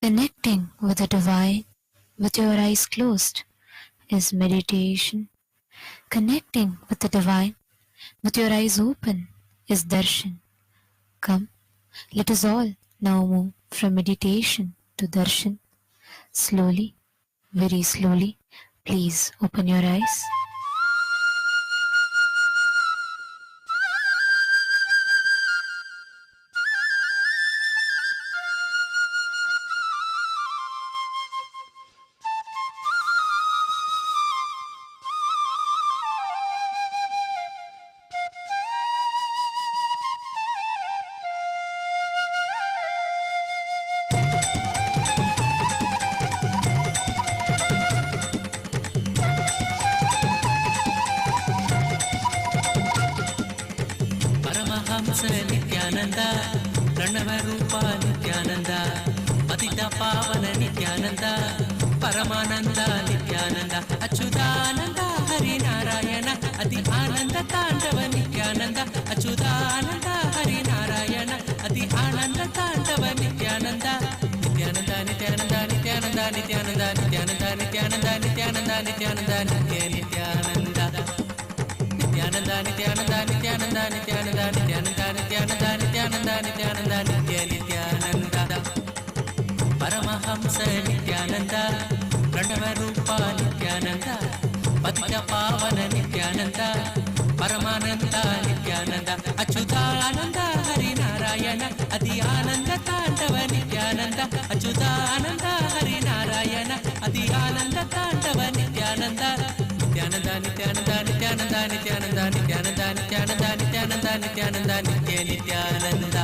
Connecting with the divine with your eyes closed is meditation. Connecting with the divine with your eyes open is darshan. Come, let us all now move from meditation to darshan. Slowly, very slowly, please open your eyes. Nithyananda ಪ್ರಣವ ರೂಪ ನಿತ್ಯಾನಂದ ಪತಿತ ಪಾವನ ನಿತ್ಯಾನಂದ ಪರಮಾನಂದ ನಿತ್ಯಾನಂದ ಅಚ್ಯುತಾನಂದ ಹರಿನಾರಾಯಣ ಅತಿ ಆನಂದ ತಾಂಡವ ನಿತ್ಯಾನಂದ ಅಚ್ಯುತಾನಂದ ಹರಿನಾರಾಯಣ ಅತಿ ಆನಂದ ತಾಂಡವ ನಿತ್ಯಾನಂದ ನಿತ್ಯಾನಂದ ನಿತ್ಯಾನಂದ ನಿತ್ಯಾನಂದ ನಿತ್ಯಾನಂದ ನಿತ್ಯಾನಂದ ನಿತ್ಯಾನಂದ ನಿತ್ಯಾನಂದ ನಿತ್ಯಾನಂದ ನಿತ್ಯ ನಿತ್ಯಾನಂದ ನಿತ್ಯಾನಂದ ನಿತ್ಯಾನಂದ ನಿತ್ಯಾನಂದ ನಿತ್ಯಾನಂದ ನಿತ್ಯಾನಂದ ನಿತ್ಯಾನಂದ ನಿತ್ಯಾನಂದ ನಿತ್ಯಾನಂದ ನಿತ್ಯ ನಿತ್ಯಾನಂದ ಪರಮಹಂಸ ನಿತ್ಯಾನಂದ ಪ್ರಣವ ರೂಪ ನಿತ್ಯಾನಂದ ಪತಿತ ಪಾವನ ನಿತ್ಯಾನಂದ ಪರಮಾನಂದ ನಿತ್ಯಾನಂದ ಅಚ್ಯುತಾನಂದ ಹರಿನಾರಾಯಣ ಅತಿ ಆನಂದ ತಾಂಡವ ನಿತ್ಯಾನಂದ ಅಚ್ಯುತಾನಂದ ಹರಿನಾರಾಯಣ ಅತಿ ಆನಂದ ತಾಂಡವ ನಿತ್ಯಾನಂದ ನಿತ್ಯಾನಂದ ನಿತ್ಯಾನಂದ ನಿತ್ಯಾನಂದ ನಿತ್ಯಾನಂದ ನಿತ್ಯಾನಂದ ನಿತ್ಯಾನಂದ ನಿತ್ಯಾನಂದ ನಿತ್ಯಾನಂದ ನಿತ್ಯ ನಿತ್ಯಾನಂದ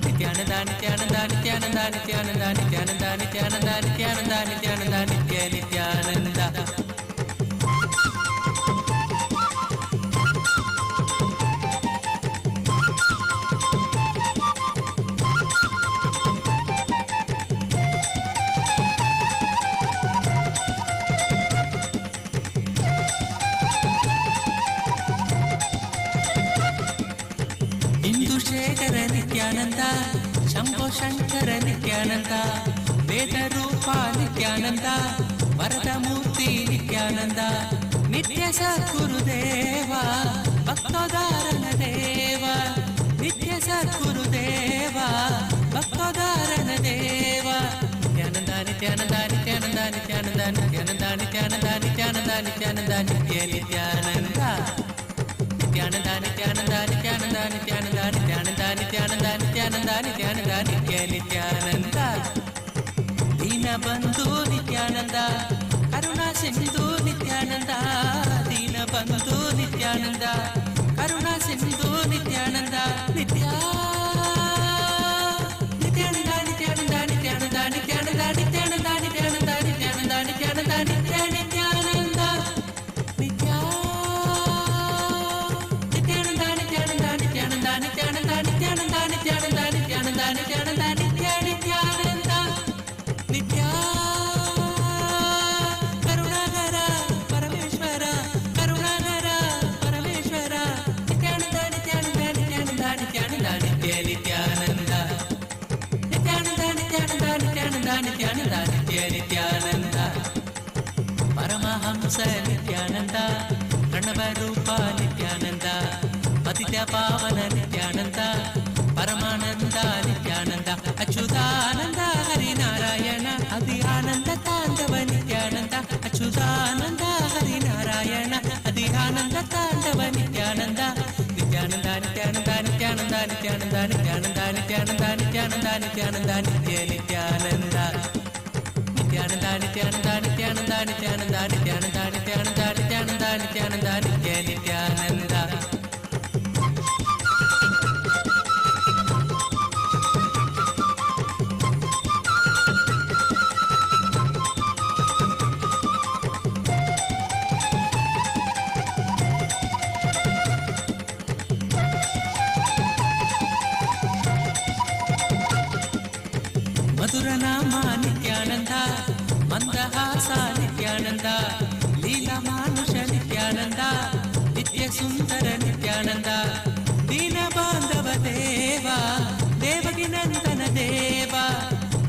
ನಿತ್ಯಾನಂದ ನಿತ್ಯಾನಂದ ನಿತ್ಯಾನಂದ ನಿತ್ಯಾನಂದ ನಿತ್ಯಾನಂದ ನಿತ್ಯಾನಂದ ನಿತ್ಯಾನಂದ ನಿತ್ಯಾನಂದ ನಿತ್ಯ ನಿತ್ಯಾನಂದ ಶೇಖರ ನಿತ್ಯಾನಂದ ಶಂಭೋ ಶಂಕರ ನಿತ್ಯಾನಂದ ವೇದ ರೂಪ ನಿತ್ಯಾನಂದ ವರದ ಮೂರ್ತಿ ನಿತ್ಯಾನಂದ ನಿತ್ಯ ಸದ್ಗುರುದೇವ ಭಕ್ತೋದಾರನ ದೇವ ನಿತ್ಯ ಸದ್ಗುರುದೇವ ಭಕ್ತೋದಾರನ ದೇವ ನಿತ್ಯಾನಂದ ನಿತ್ಯಾನಂದ ನಿತ್ಯಾನಂದ ನಿತ್ಯಾನಂದ ನಿತ್ಯಾನಂದ ನಿತ್ಯಾನಂದ ನಿತ್ಯಾನಂದ ನಿತ್ಯಾನಂದ ನಿತ್ಯ ನಿತ್ಯಾನಂದ ನಿತ್ಯಾನಂದ ನಿತ್ಯಾನಂದ ನಿತ್ಯಾನಂದ ನಿತ್ಯಾನಂದ ನಿತ್ಯಾನಂದ ನಿತ್ಯಾನಂದ ನಿತ್ಯಾನಂದ ನಿತ್ಯಾನಂದ ನಿತ್ಯ ನಿತ್ಯಾನಂದ ದೀನಬಂಧು ನಿತ್ಯಾನಂದ ಕರುಣಾ ಸಿಂಧು ನಿತ್ಯಾನಂದ ದೀನಬಂಧು ನಿತ್ಯಾನಂದ ಕರುಣಾ ಸಿಂಧು ನಿತ್ಯಾನಂದ ನಿತ್ಯಾನಂದ ನಿತ್ಯಾನಂದ ನಿತ್ಯಾನಂದ ನಿತ್ಯಾನಂದ ನಿತ್ಯಾನಂದ ನಿತ್ಯಾನಂದ ನಿತ್ಯಾನಂದ ನಿತ್ಯಾನಂದ ನಿತ್ಯ ನಿತ್ಯಾನಂದ ನಿತ್ಯಾನಂದ ನಿತ್ಯಾನಂದ ನಿತ್ಯಾನಂದ ನಿತ್ಯಾನಂದ ನಿತ್ಯಾನಂದ ನಿತ್ಯ ನಿತ್ಯಾನಂದ ನಿತ್ಯ ಕರುಣಾಕರ ಪರಮೇಶ್ವರ ಕರುಣಾಕರ ಪರಮೇಶ್ವರ ನಿತ್ಯಾನಂದ ನಿತ್ಯಾನಂದ ನಿತ್ಯಾನಂದ ನಿತ್ಯಾನಂದ ನಿತ್ಯ ನಿತ್ಯಾನಂದ ನಿತ್ಯಾನಂದ ನಿತ್ಯಾನಂದ ನಿತ್ಯಾನಂದ ನಿತ್ಯಾನಂದ ನಿತ್ಯ ನಿತ್ಯಾನಂದ ಪರಮಹಂಸ ನಿತ್ಯಾನಂದ ಪ್ರಣವ ರೂಪ ನಿತ್ಯಾನಂದ ಪತಿತ ಪಾವನ ನಿತ್ಯಾನಂದ ಪರಮಾನಂದ ನಿತ್ಯಾನಂದ ಅಚ್ಯುತಾನಂದ ಹರಿನಾರಾಯಣ ಅತಿ ಆನಂದ ತಾಂಡವ ನಿತ್ಯಾನಂದ ಅಚ್ಯುತಾನಂದ ಹರಿನಾರಾಯಣ ಅತಿ ಆನಂದ ತಾಂಡವ ನಿತ್ಯಾನಂದ ನಿತ್ಯಾನಂದ ನಿತ್ಯಾನಂದ ನಿತ್ಯಾನಂದ ನಿತ್ಯಾನಂದ ನಿತ್ಯಾನಂದ ನಿತ್ಯಾನಂದ ನಿತ್ಯಾನಂದ ನಿತ್ಯಾನಂದ ನಿತ್ಯ ನಿತ್ಯಾನಂದ ನಿತ್ಯಾನಂದ ನಿತ್ಯಾನಂದ ನಿತ್ಯಾನಂದ ನಿತ್ಯಾನಂದ ನಿತ್ಯಾನಂದ ನಿತ್ಯಾನಂದ ನಿತ್ಯಾನಂದ ನಿತ್ಯಾನಂದ ನಿತ್ಯ ನಿತ್ಯಾನಂದ ಮಧುರನಾಮ ನಿತ್ಯಾನಂದ ಮಂದಹಾಸ ನಿತ್ಯಾನಂದ ಲೀಲಾ ಮಾನುಷ ನಿತ್ಯಾನಂದ ನಿತ್ಯ ಸುಂದರ ನಿತ್ಯಾನಂದ ದೀನ ಬಾಂಧವ ದೇವ ದೇವಗಿ ನಂದನ ದೇವ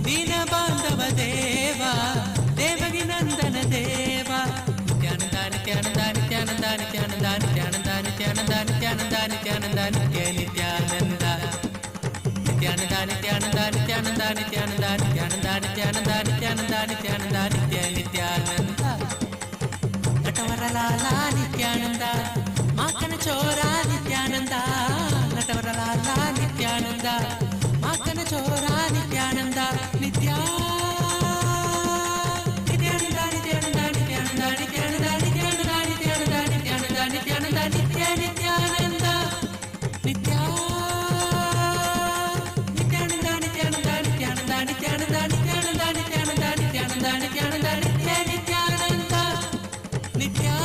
ದೀನ Nithyananda Nithyananda Nithyananda Nithyananda Nithyananda Nithyananda Nithyananda Nithyananda Nithyananda Natavaralala Nithyananda Makana Chora Nithyananda Natavaralala Nithyananda Makana Chora Nithyananda Nithyananda Nithyananda Nithyananda Nithyananda Nithyananda Nithyananda Nithyananda Nithyananda Nithyananda Nithya Nithyananda Nithyananda Nithyananda Nithyananda Nithyananda Nithyananda Nithyananda Nithyananda Nithyananda Nithya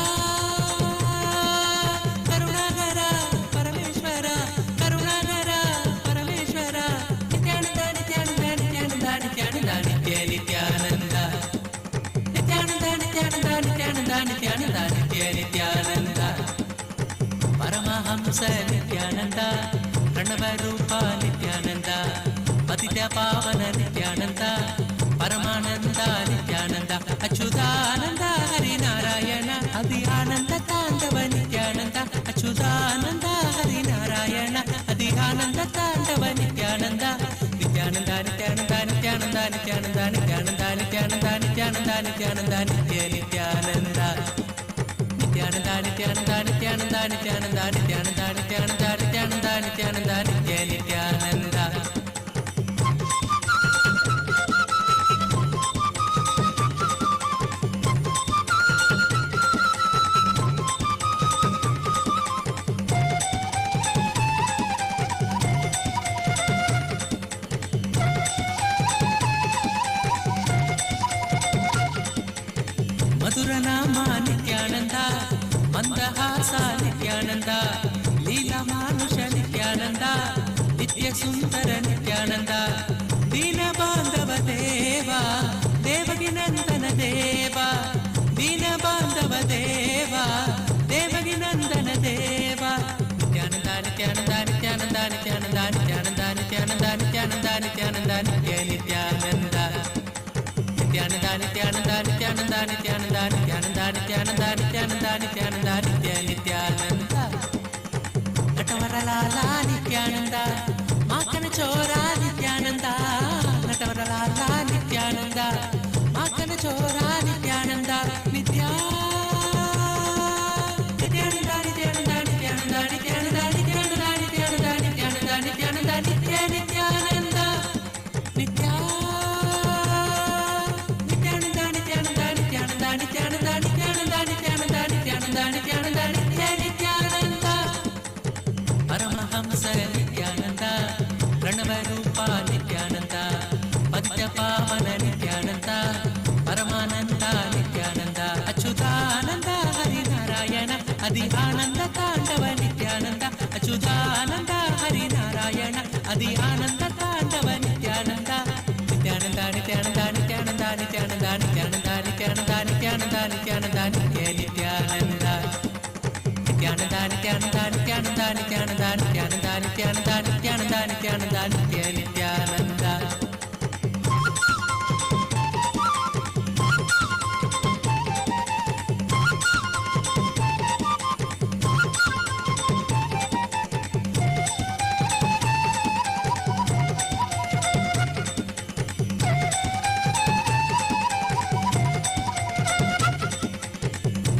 Karunagara Parameshwara Karunagara Parameshwara Nithyananda Nithyananda Nithyananda Nithyananda Nithyananda Nithyananda Nithyananda Nithyananda Nithyananda Nithyananda Paramahamsa Nithyananda Pranavarupa Nithyananda Patitya Pavana Nithyananda Paramananda Nithyananda Achyutananda Harinarayana Adhyananda Tandava Nithyananda Achyutananda Harinarayana Adhyananda Tandava Nithyananda Nithyananda Nithyananda Nithyananda Nithyananda Nithyananda Nithyananda Nithyananda Nithyananda Nithyananda Nithyananda Nithyananda Nithyananda Nithyananda Nithyananda Nithyananda Nithyananda Nithyananda Nithyananda Madhuranama Nithyananda Mandahasa Nithyananda Leela Manusha Nithyananda Nitya Sundara Nithyananda Dina Bandhava Deva Devaki Nandana Deva Dina Bandhava Deva Devaki Nandana Deva Nithyananda Nithyananda Nithyananda Nithyananda Nithyananda Nithyananda Nithyananda Nithyananda Nithyananda Nithyananda Nithyananda Nithyananda Nithyananda Nithyananda Nithyananda Nithyananda Nithyananda Nithyananda Natavaralala Nithyananda Makana Chora Nithyananda Natavaralala Nithyananda Makana Chora Nithyananda Nithyananda Nithyananda Nithyananda Nithyananda Nithyananda Nithyananda Nithyananda Nithyananda Nithyananda Nithya Nithyananda Nithyananda Nithyananda Nithyananda Nithyananda Nithyananda Paramahamsa Nithyananda Pranavarupa Nithyananda Patitya Pavana Nithyananda Paramananda Nithyananda Achyutananda Harinarayana Adhyananda Tandava Nithyananda Achyutananda Harinarayana Adhyananda Tandava Nithyananda Nithyananda Nithyananda Nithyananda Nithyananda Nithyananda Nithyananda Nithyananda Nithyananda Nithyananda Nithyananda Nithyananda Nithyananda Nithyananda Nithyananda Nithyananda Nithyananda Nithyananda Nithyananda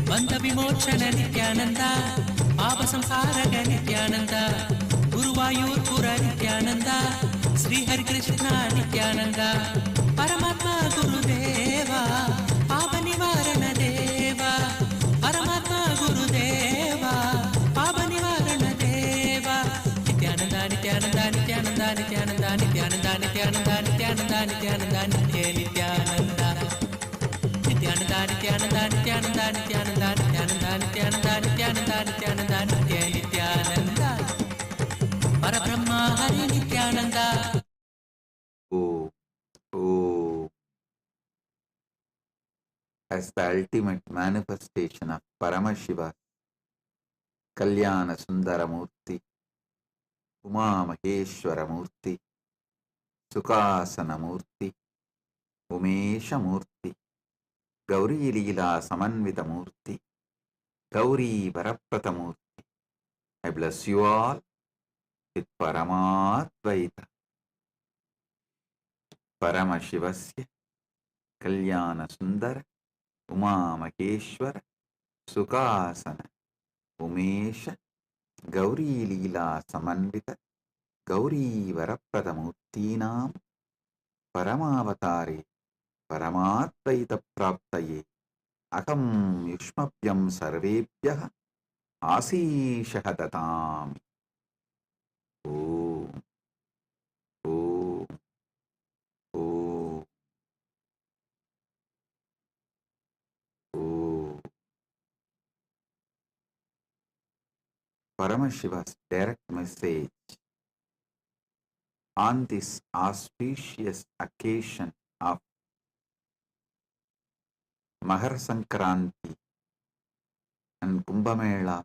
Bandha Vimochana Nithyananda Papa Samsaraga Nithyananda Guruvayurpura Nithyananda Sri Hari Krishna Nithyananda Paramatma Gurudeva Papa Nivarana Deva Paramatma Gurudeva Papa Nivarana Deva Nithyananda Nithyananda Nithyananda Nithyananda Nithyananda Nithyananda Nithyananda Nithyananda Nithyananda Nithyananda Nithyananda Nithyananda Nithyananda Nithyananda Nithyananda Nithyananda Nithyananda Nithyananda Parabrahma Hari Nithyananda Oh, oh, as the ultimate manifestation of Paramashiva, Kalyana Sundaramurti, Uma Maheshwaramurti, Sukhasanamurti, Umeshamurti, Gauri Leela Samanvitamurti, Gauri Varapratamurti. I bless you all with Paramadvaita. Paramashivasya Kalyana Sundara Uma Maheshwara Sukasana Umesha Gauri Leela Samanvita Gauri Varapradamutinam Paramavatare Paramatvaita Praptaye Aham Yushmapyam Sarvebhyah Asishah Datam. Om, Om, Om, Om. Paramashiva's direct message on this auspicious occasion of Mahar Sankranti and Kumbh Mela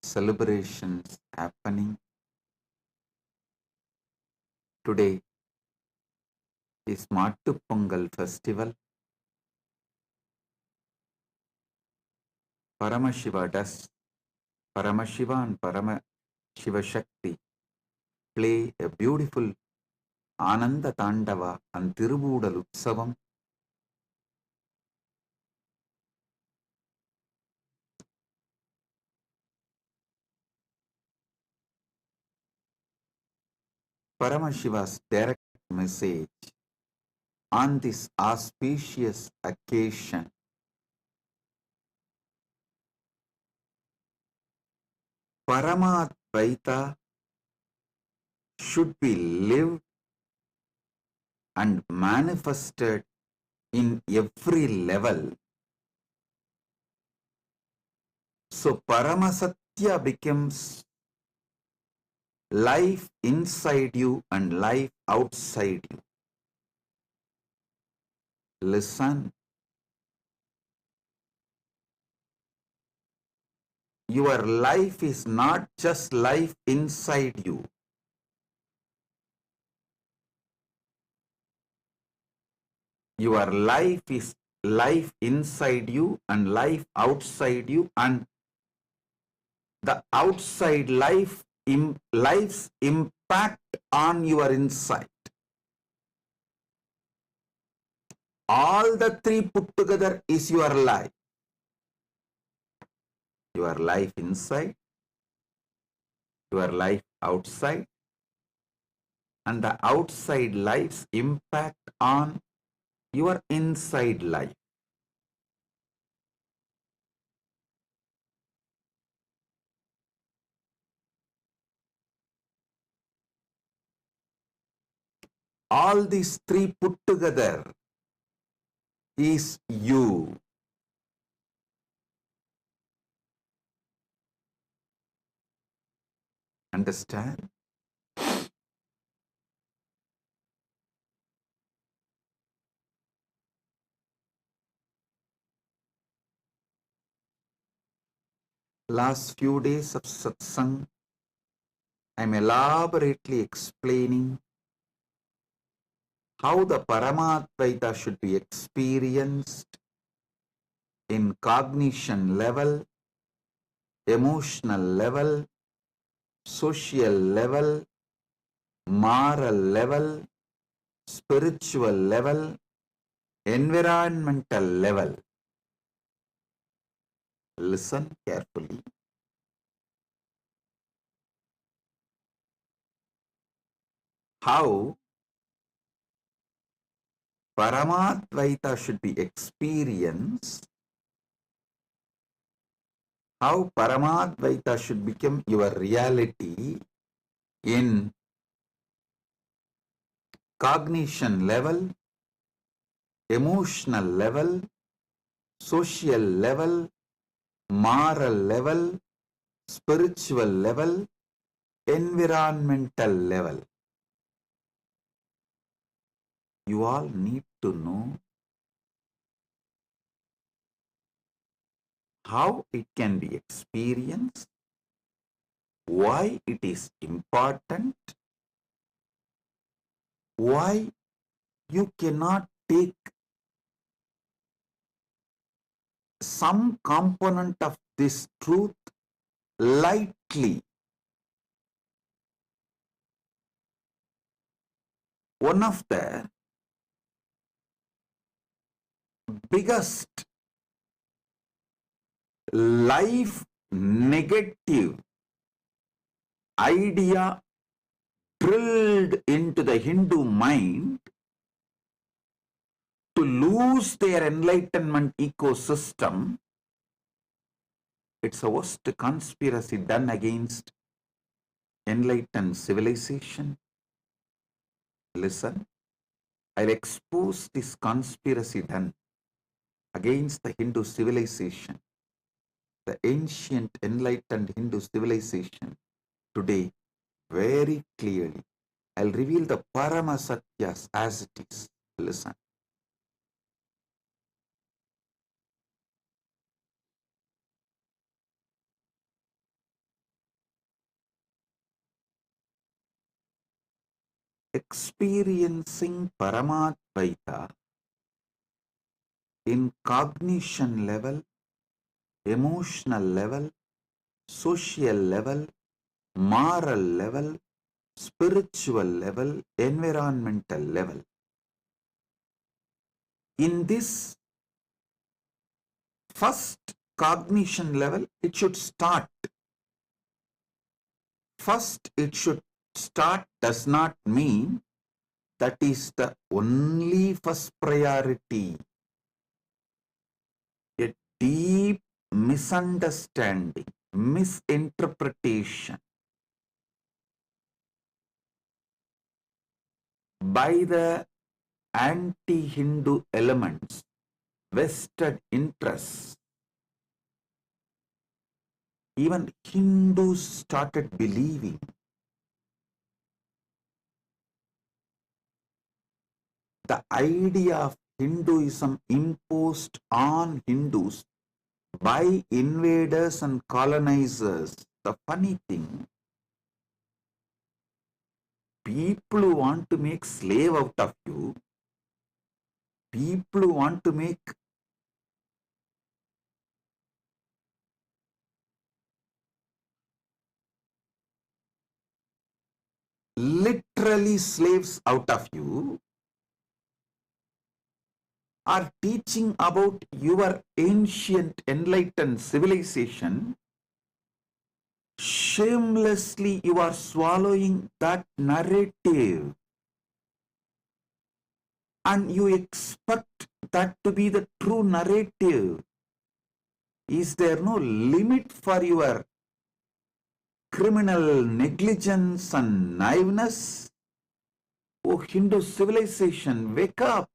celebrations happening today is Mattu Pongal festival. Paramashiva and Paramashiva Shakti play a beautiful Ananda Tandava and Tirubudal Utsavam. Paramashiva's direct message on this auspicious occasion. Paramadvaita should be lived and manifested in every level. So Paramasatya becomes life inside you and life outside you. Listen. Your life is not just life inside you. Your life is life inside you and life outside you, and the outside life's impact on your inside. All the three put together is your life. Your life inside, your life outside, and the outside life's impact on your inside life. All these three put together is you. Understand? Last few days of satsang, I'm elaborately explaining how the Paramadvaita should be experienced in cognition level, emotional level, social level, moral level, spiritual level, environmental level. Listen carefully. How Paramadvaita should be experienced, how Paramadvaita should become your reality in cognition level, emotional level, social level, moral level, spiritual level, environmental level. You all need to know how it can be experienced, why it is important, why you cannot take some component of this truth lightly. One of the biggest life negative idea drilled into the Hindu mind to lose their enlightenment ecosystem. It's a worst conspiracy done against enlightened civilization. Listen, I'll expose this conspiracy done against the Hindu civilization, the ancient enlightened Hindu civilization today very clearly. I'll reveal the Parama Satyas as it is. Listen. Experiencing Paramadvaita in cognition level, emotional level, social level, moral level, spiritual level, environmental level. In this first cognition level, it should start. First, it should start does not mean that is the only first priority. A deep misunderstanding, misinterpretation by the anti-Hindu elements, vested interests. Even Hindus started believing the idea of Hinduism imposed on Hindus by invaders and colonizers. The funny thing, people who want to make slave out of you, people who want to make literally slaves out of you, are teaching about your ancient enlightened civilization. Shamelessly you are swallowing that narrative and you expect that to be the true narrative. Is there no limit for your criminal negligence and naiveness? Oh, Hindu civilization, wake up.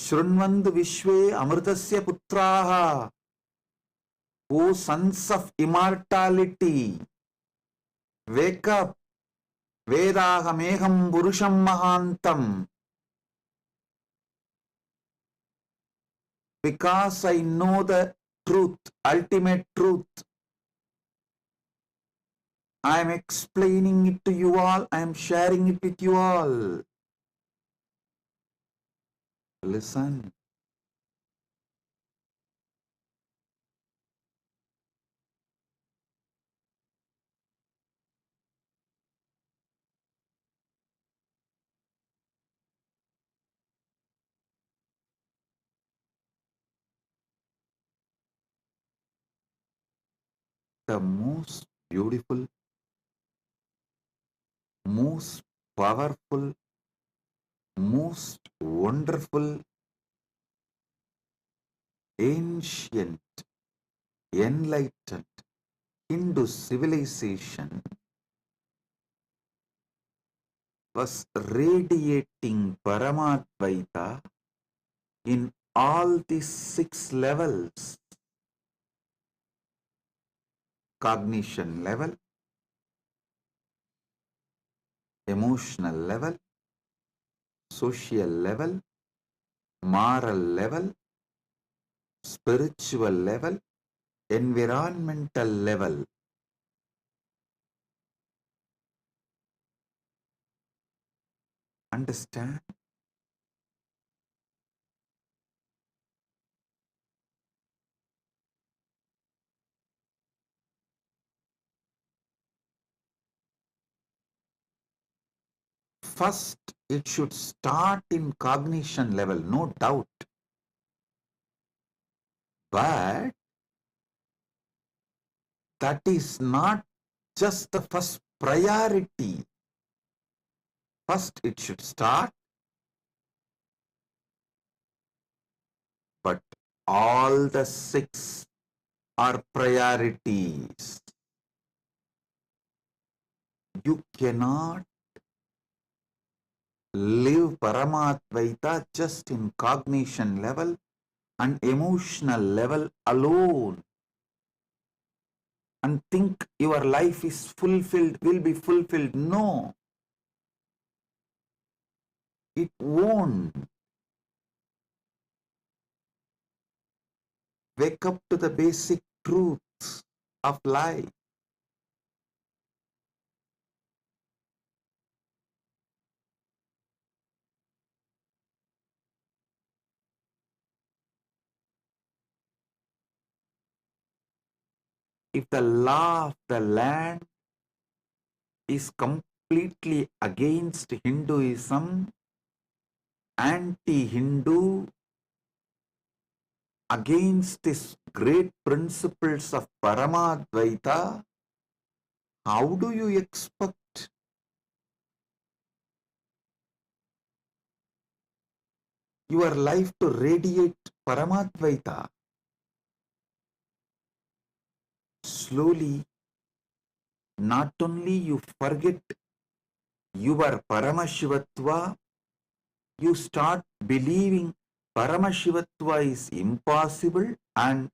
Shrunvandu Vishwe Amritasya Putraha. O sons of immortality, wake up. Vedahameham Purusham Mahantam. Because I know the truth, ultimate truth. I am explaining it to you all. I am sharing it with you all. Listen. The most beautiful, most powerful, most wonderful, ancient, enlightened Hindu civilization was radiating Paramadvaita in all these 6 levels. Cognition level, emotional level, social level, moral level, spiritual level, environmental level. Understand? First, it should start in cognition level, no doubt. But that is not just the first priority. First, it should start, but all the six are priorities. You cannot live Paramadvaita just in cognition level and emotional level alone and think your life is fulfilled, will be fulfilled. No, it won't. Wake up to the basic truths of life. If the law of the land is completely against Hinduism, anti-Hindu, against these great principles of Paramadvaita, how do you expect your life to radiate Paramadvaita? Slowly, not only you forget your Paramashivatva, you start believing Paramashivatva is impossible, and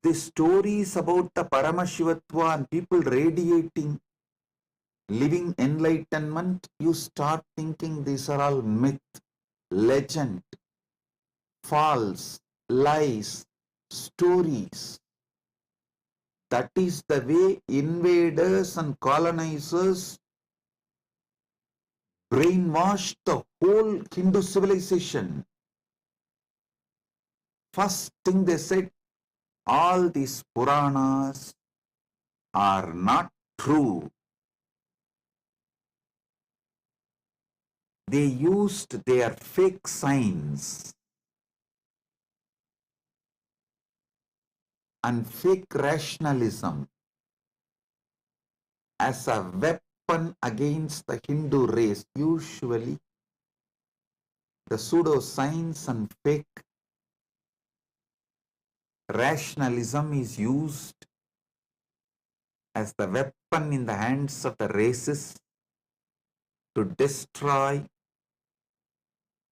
the stories about the Paramashivatva and people radiating living enlightenment, you start thinking these are all myth, legend, false, lies, stories. That is the way invaders and colonizers brainwashed the whole Hindu civilization. First thing they said, all these Puranas are not true. They used their fake science and fake rationalism as a weapon against the Hindu race. Usually, the pseudoscience and fake rationalism is used as the weapon in the hands of the races to destroy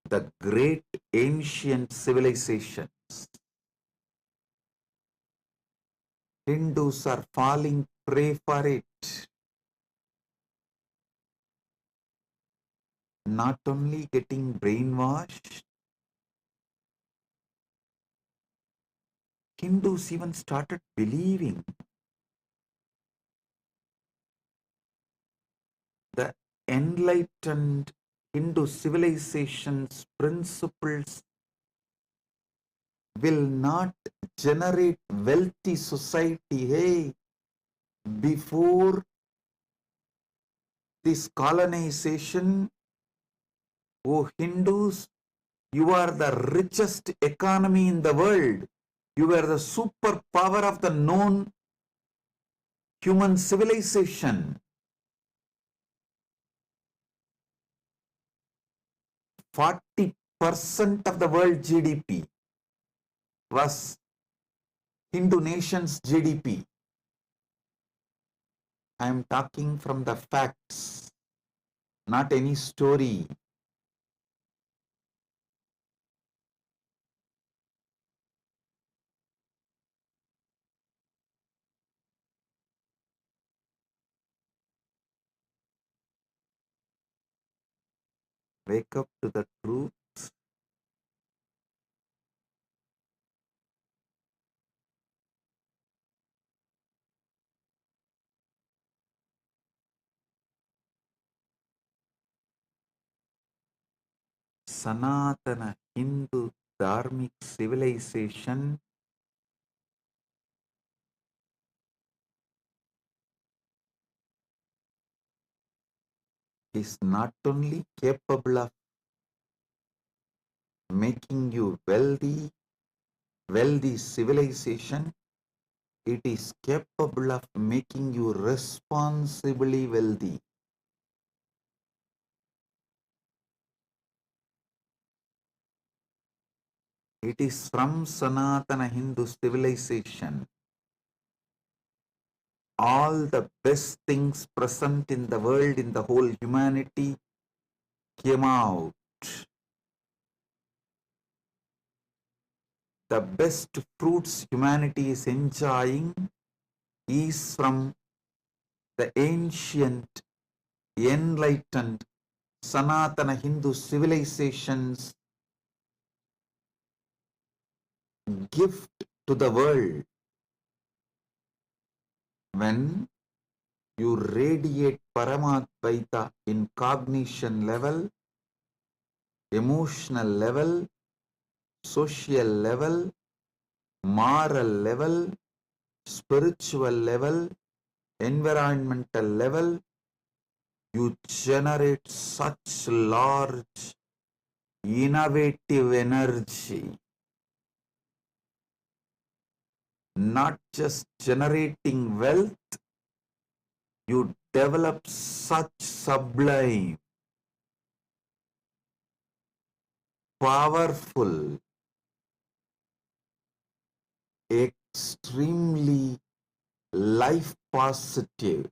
the great ancient civilizations. Hindus are falling prey for it. Not only getting brainwashed, Hindus even started believing the enlightened Hindu civilization's principles will not generate wealthy society. Hey, before this colonization, oh Hindus, you are the richest economy in the world. You were the superpower of the known human civilization. 40% of the world GDP was Hindu nation's GDP. I am talking from the facts, not any story. Wake up to the truth. Sanatana Hindu Dharmic civilization is not only capable of making you wealthy civilization, it is capable of making you responsibly wealthy. It is from Sanatana Hindu civilization. All the best things present in the world, in the whole humanity, came out. The best fruits humanity is enjoying is from the ancient, enlightened, Sanatana Hindu civilization's gift to the world. When you radiate Paramadvaita in cognition level, emotional level, social level, moral level, spiritual level, environmental level, you generate such large, innovative energy. Not just generating wealth, you develop such sublime, powerful, extremely life positive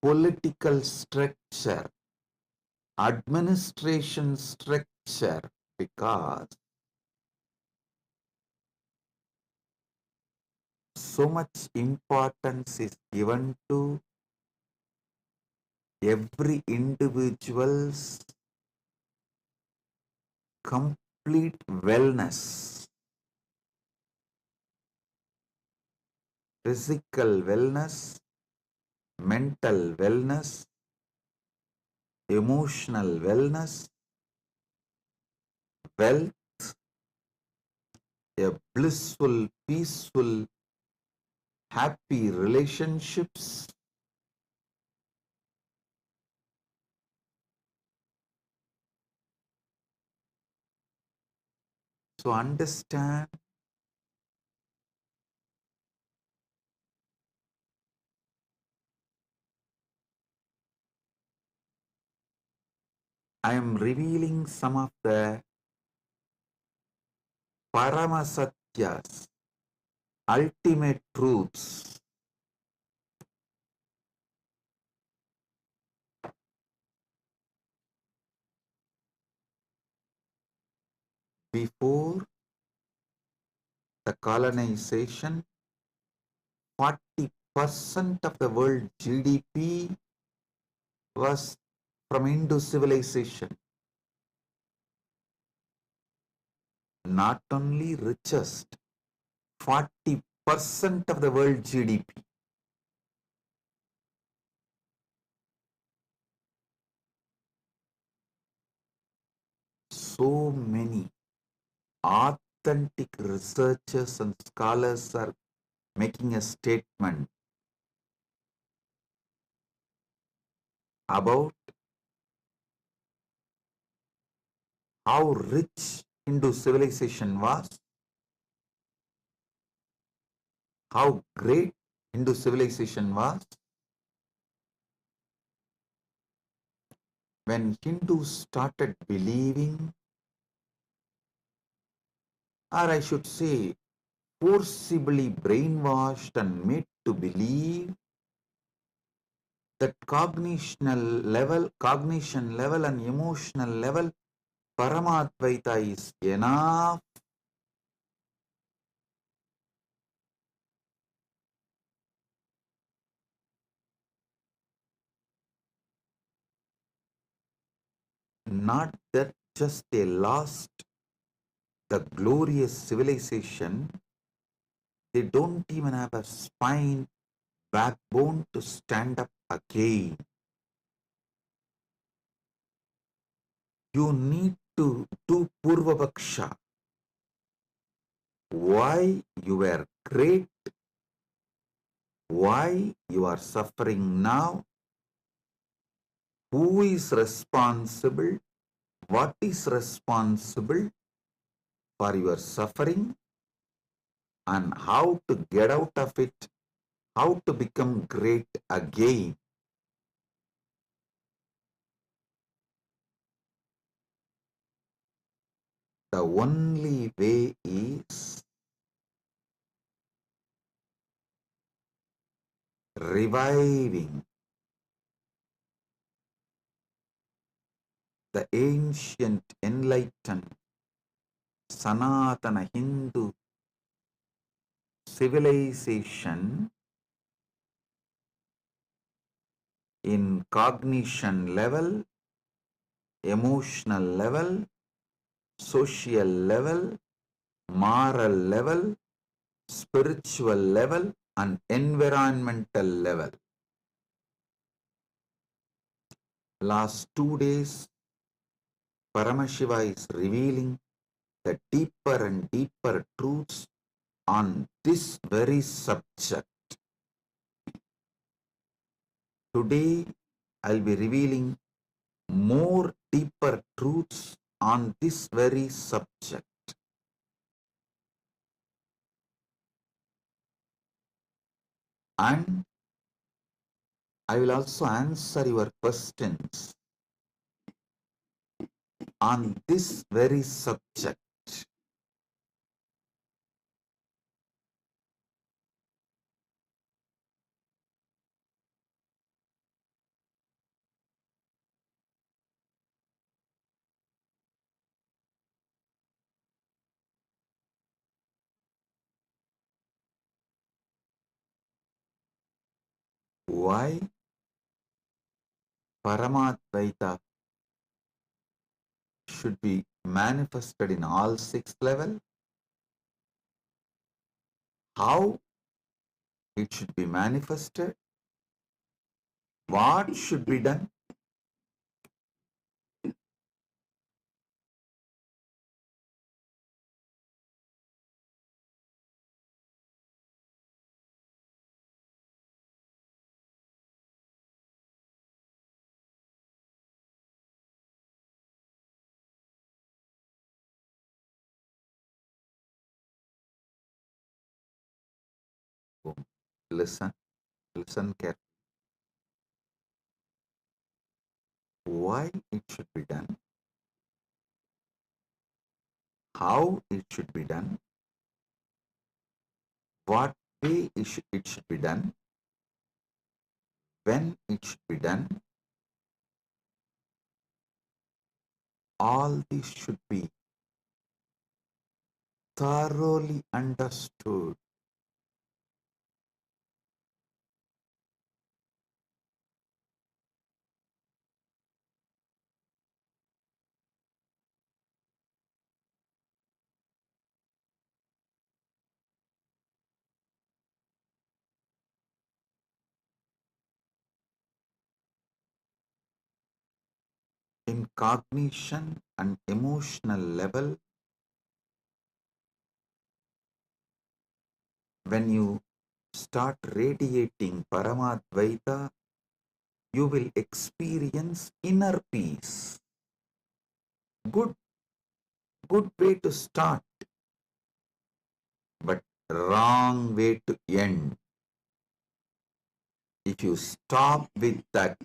political structure, administration structure, because so much importance is given to every individual's complete wellness, physical wellness, mental wellness, emotional wellness, wealth, a blissful, peaceful, happy relationships. So understand, I am revealing some of the Paramasatyas, ultimate truths. Before the colonization, 40% of the world GDP was from Hindu civilization. Not only richest, 40% of the world GDP. So many authentic researchers and scholars are making a statement about how rich Hindu civilization was, how great Hindu civilization was, when Hindus started believing, or I should say, forcibly brainwashed and made to believe that cognition level and emotional level, Paramadvaita is enough. Not that just they lost the glorious civilization, they don't even have a spine, backbone to stand up again. You need to do Purvapaksha. Why you were great, why you are suffering now, who is responsible, what is responsible for your suffering, and how to get out of it, how to become great again. The only way is reviving the ancient enlightened Sanatana Hindu civilization in cognition level, emotional level, social level, moral level, spiritual level, and environmental level. Last 2 days, Paramashiva is revealing the deeper and deeper truths on this very subject. Today, I'll be revealing more deeper truths on this very subject. And I will also answer your questions on this very subject. Why Paramadvaita should be manifested in all 6 levels, how it should be manifested, what should be done. Listen, listen carefully. Why it should be done, how it should be done, what way it should be done, when it should be done. All this should be thoroughly understood. In cognition and emotional level, when you start radiating Paramadvaita, you will experience inner peace. Good, good way to start, but wrong way to end. If you stop with that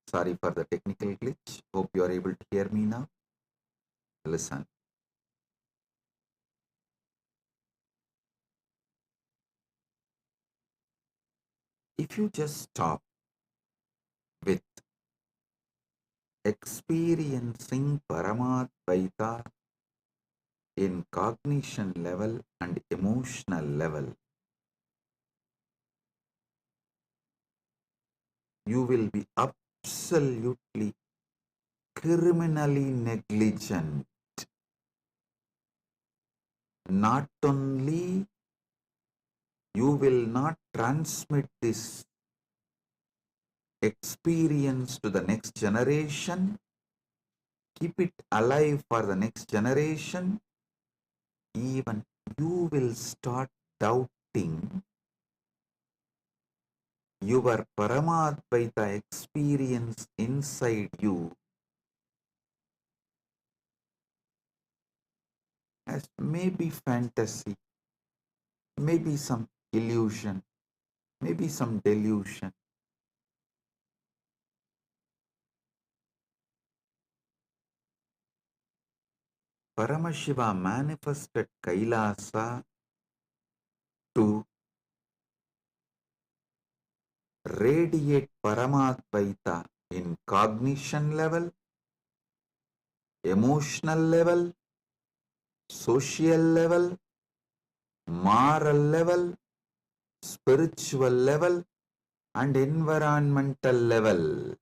Sorry for the technical glitch. Hope you are able to hear me now. Listen. If you just stop with experiencing Paramadvaita in cognition level and emotional level, you will be absolutely criminally negligent. Not only you will not transmit this experience to the next generation, keep it alive for the next generation, even you will start doubting your Paramadvaita experience inside you as maybe fantasy, maybe some illusion, maybe some delusion. Paramashiva manifested Kailasa to radiate Paramadvaita in cognition level, emotional level, social level, moral level, spiritual level, and environmental level.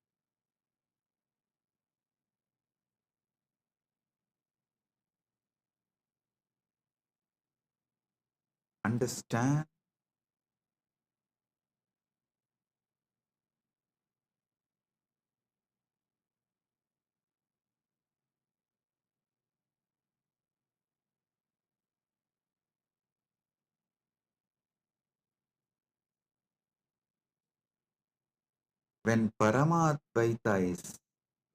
Understand? When Paramadvaita is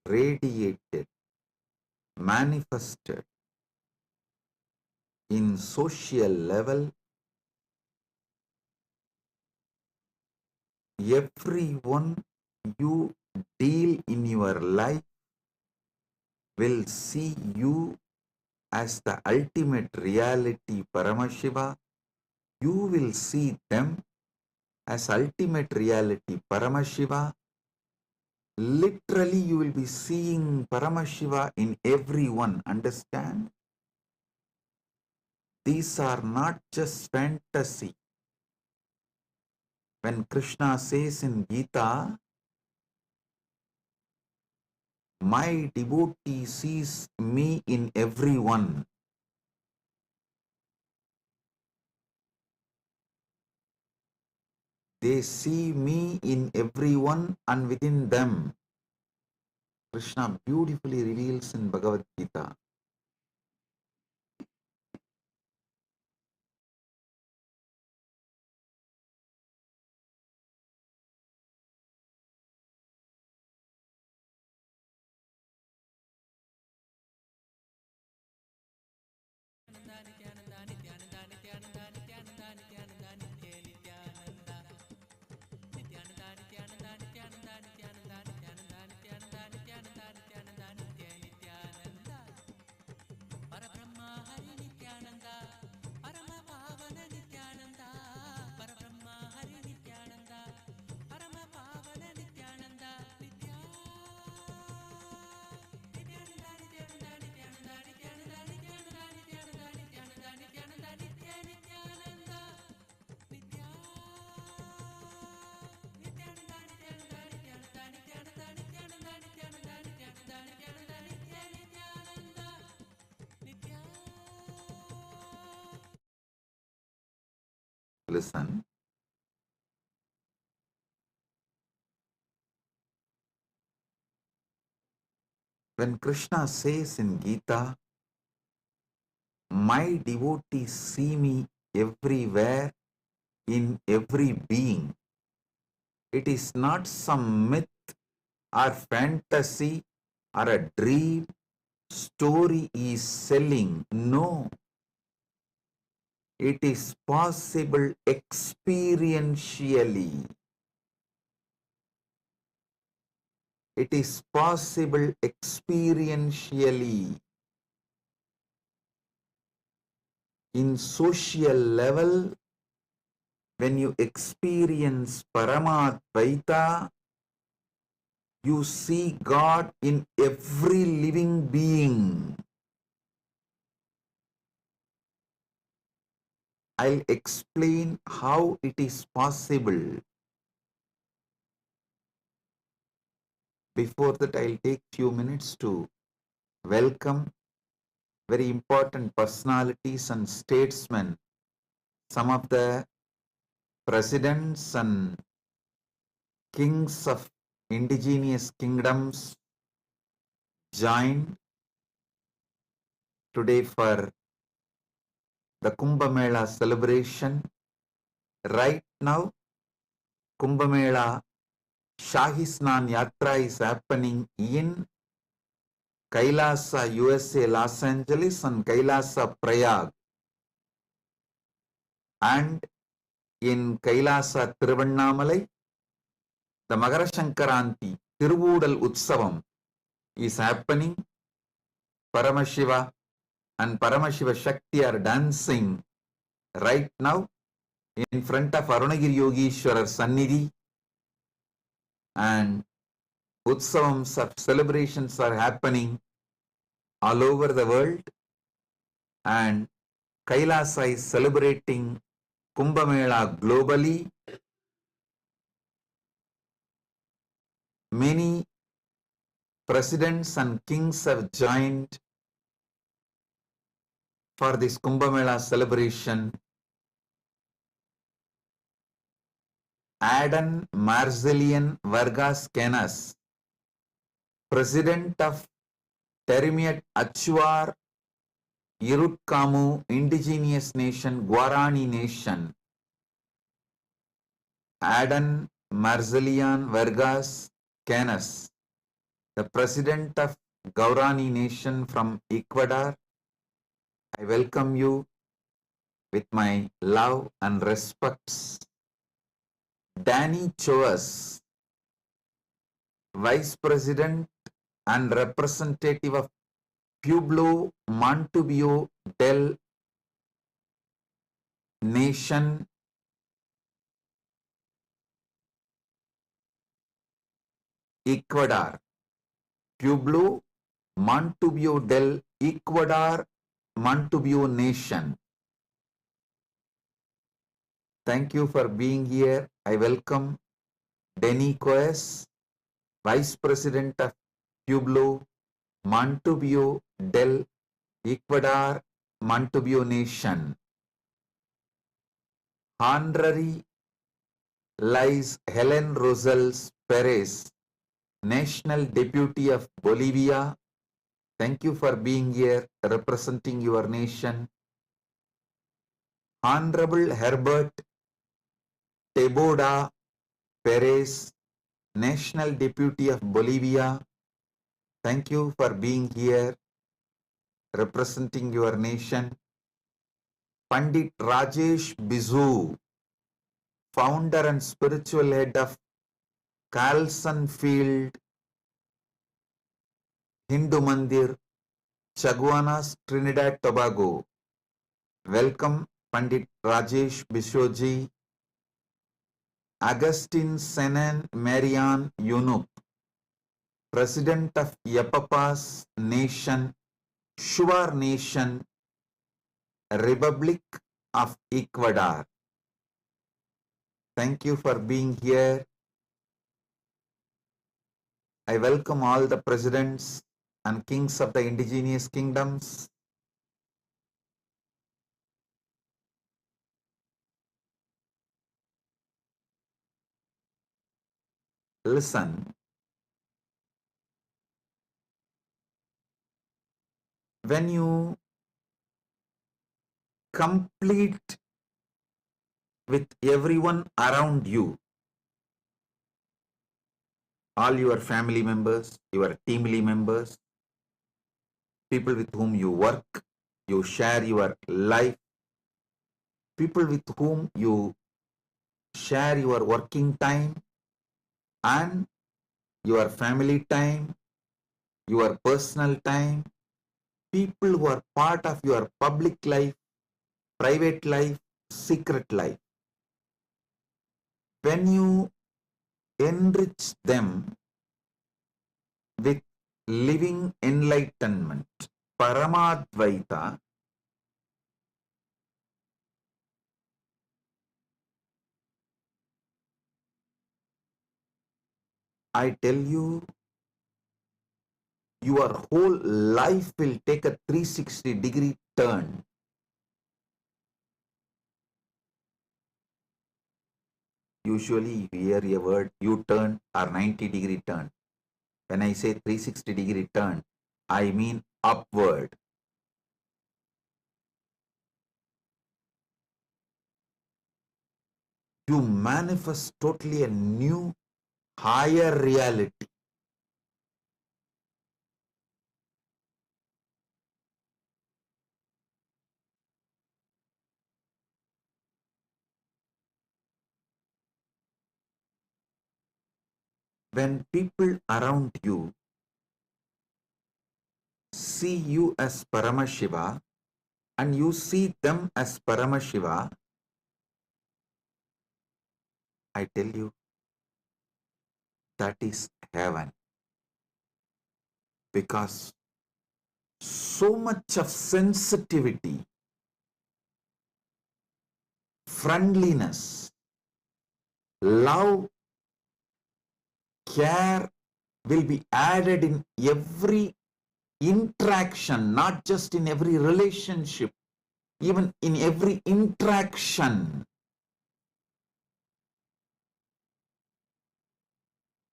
radiated, manifested in social level, everyone you deal in your life will see you as the ultimate reality Paramashiva. You will see them as ultimate reality Paramashiva. Literally, you will be seeing Paramashiva in everyone. Understand? These are not just fantasy. When Krishna says in Gita, my devotee sees me in everyone. They see me in everyone and within them. Krishna beautifully reveals in Bhagavad Gita. Listen, when Krishna says in Gita, my devotees see me everywhere in every being, it is not some myth or fantasy or a dream story is selling. No, it is possible experientially. It is possible experientially. In social level, when you experience Paramadvaita, you see God in every living being. I'll explain how it is possible. Before that, I'll take few minutes to welcome very important personalities and statesmen, some of the presidents and kings of indigenous kingdoms joined today for the Kumbh Mela celebration. Right now, Kumbh Mela Shahi Snan Yatra is happening in Kailasa, USA, Los Angeles, and Kailasa, Prayag. And in Kailasa, Tiruvannamalai, the Magara Shankaranti, Tiruvudal Utsavam is happening. Paramashiva and Paramashiva Shakti are dancing right now in front of Arunagiri Yogeshwarar Sannidhi, and Utsavams of celebrations are happening all over the world, and Kailasa is celebrating Kumbh Mela globally. Many presidents and kings have joined for this Kumbh Mela celebration. Adan Marzelian Vargas Canas, President of Terimiat Achuar Irutkamu Indigenous Nation, Guarani Nation. Adan Marzelian Vargas Canas, the President of Guarani Nation from Ecuador. I welcome you with my love and respects. Danny Choas, Vice President and Representative of Pueblo Montubio del Nation, Ecuador. Pueblo Montubio del Ecuador, Montubio Nation. Thank you for being here. I welcome Denny Coes, Vice President of Pueblo Montubio del Ecuador, Montubio Nation. Honorary Lies Helen Rosales Perez, National Deputy of Bolivia. Thank you for being here, representing your nation. Honorable Herbert Teboda Perez, National Deputy of Bolivia. Thank you for being here, representing your nation. Pandit Rajesh Bizu, Founder and Spiritual Head of Carlson Field Hindu Mandir, Chaguanas, Trinidad, Tobago. Welcome, Pandit Rajesh Bishoji. Augustine Senan Marian Yunup, President of Yapapas Nation, Shuar Nation, Republic of Ecuador. Thank you for being here. I welcome all the presidents and kings of the indigenous kingdoms. Listen. When you complete with everyone around you, all your family members, your team members, people with whom you work, you share your life, people with whom you share your working time, and your family time, your personal time, people who are part of your public life, private life, secret life. When you enrich them with living enlightenment, Paramadvaita, I tell you, your whole life will take a 360-degree turn. Usually you hear a word U-turn or 90-degree turn. When I say 360-degree turn, I mean upward. You manifest totally a new, higher reality. When people around you see you as Paramashiva and you see them as Paramashiva, I tell you, that is heaven. Because so much of sensitivity, friendliness, love, care will be added in every interaction, not just in every relationship, even in every interaction.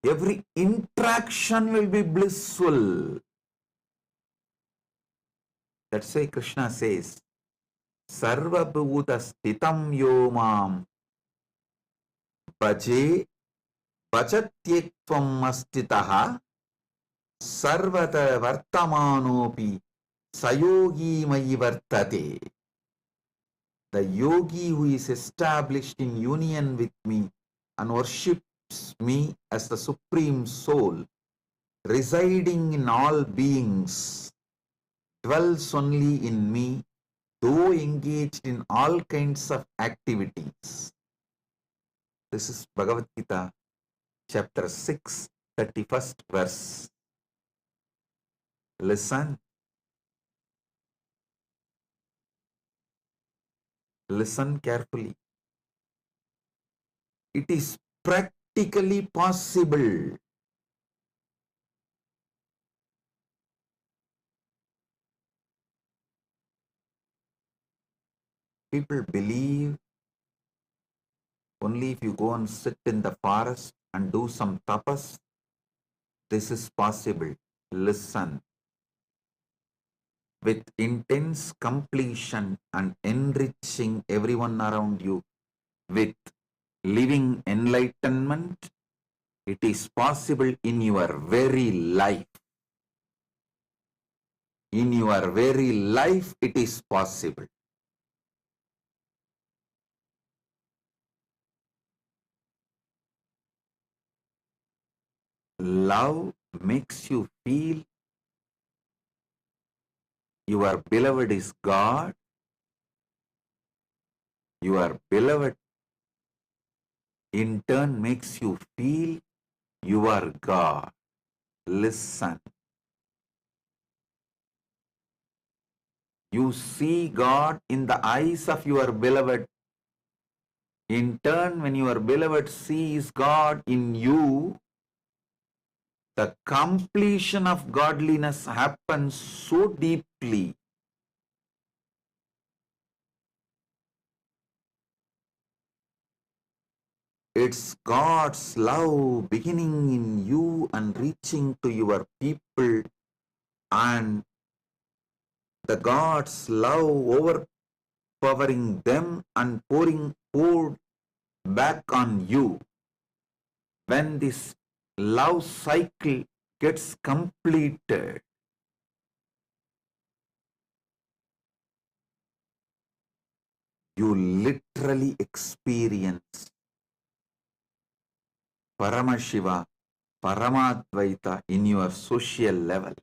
Every interaction will be blissful. That's why Krishna says, Sarva Bhuta Stitam Yomam Bhaje Bhajatyekvam Astitaha Sarvata Vartamanopi Sayogi Mayi Vartate. The yogi who is established in union with me and worships me as the Supreme Soul, residing in all beings, dwells only in me, though engaged in all kinds of activities. This is Bhagavad Gita, chapter 6, 31st verse. Listen. Listen carefully. It is practically possible. People believe only if you go and sit in the forest and do some tapas, this is possible. Listen. With intense completion and enriching everyone around you with living enlightenment, it is possible in your very life. In your very life, it is possible. Love makes you feel your beloved is God. Your beloved in turn makes you feel you are God. Listen. You see God in the eyes of your beloved. In turn, when your beloved sees God in you, the completion of godliness happens so deeply. It's God's love beginning in you and reaching to your people, and the God's love overpowering them and poured back on you. When this love cycle gets completed, you literally experience Paramashiva Paramadvaita in your social level,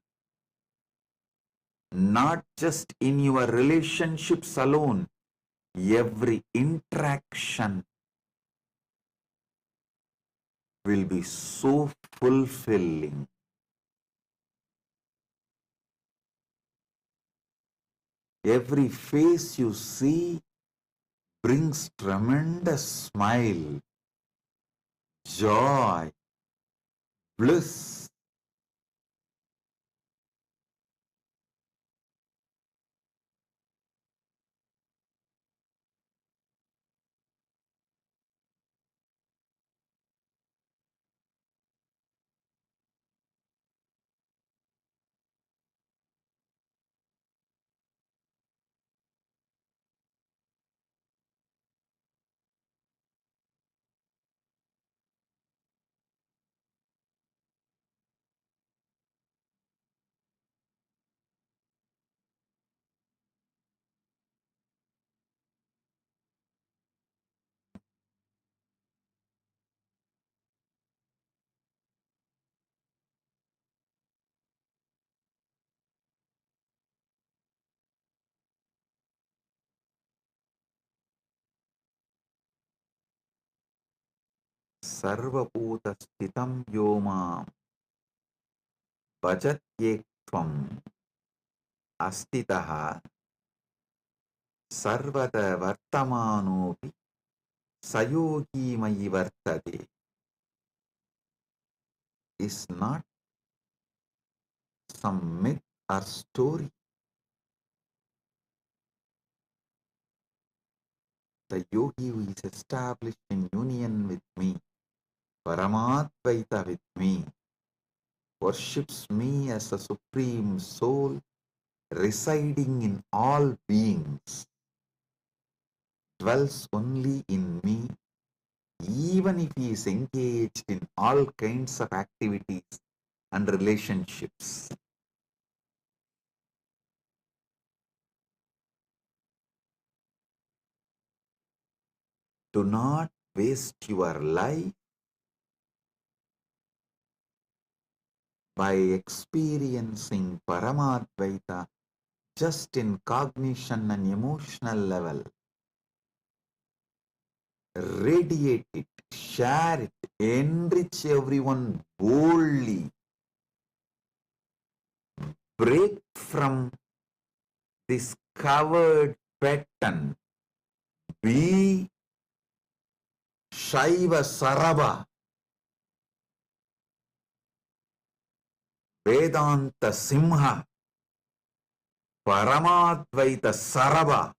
not just in your relationships alone. Every interaction will be so fulfilling. Every face you see brings tremendous smile, joy, bliss. Sarvabhuta sthitam yomam bhajatyekvam astitaha sarvata vartamanopi sayogi mayi vartade is not some myth or story. The yogi who is established in union with me, Paramadvaita with me, worships me as a supreme soul residing in all beings, dwells only in me, even if he is engaged in all kinds of activities and relationships. Do not waste your life by experiencing Paramadvaita just in cognition and emotional level. Radiate it, share it, enrich everyone boldly. Break from this covered pattern. Be Shaiva Saraba, Vedanta Simha, Paramadvaita Saraba.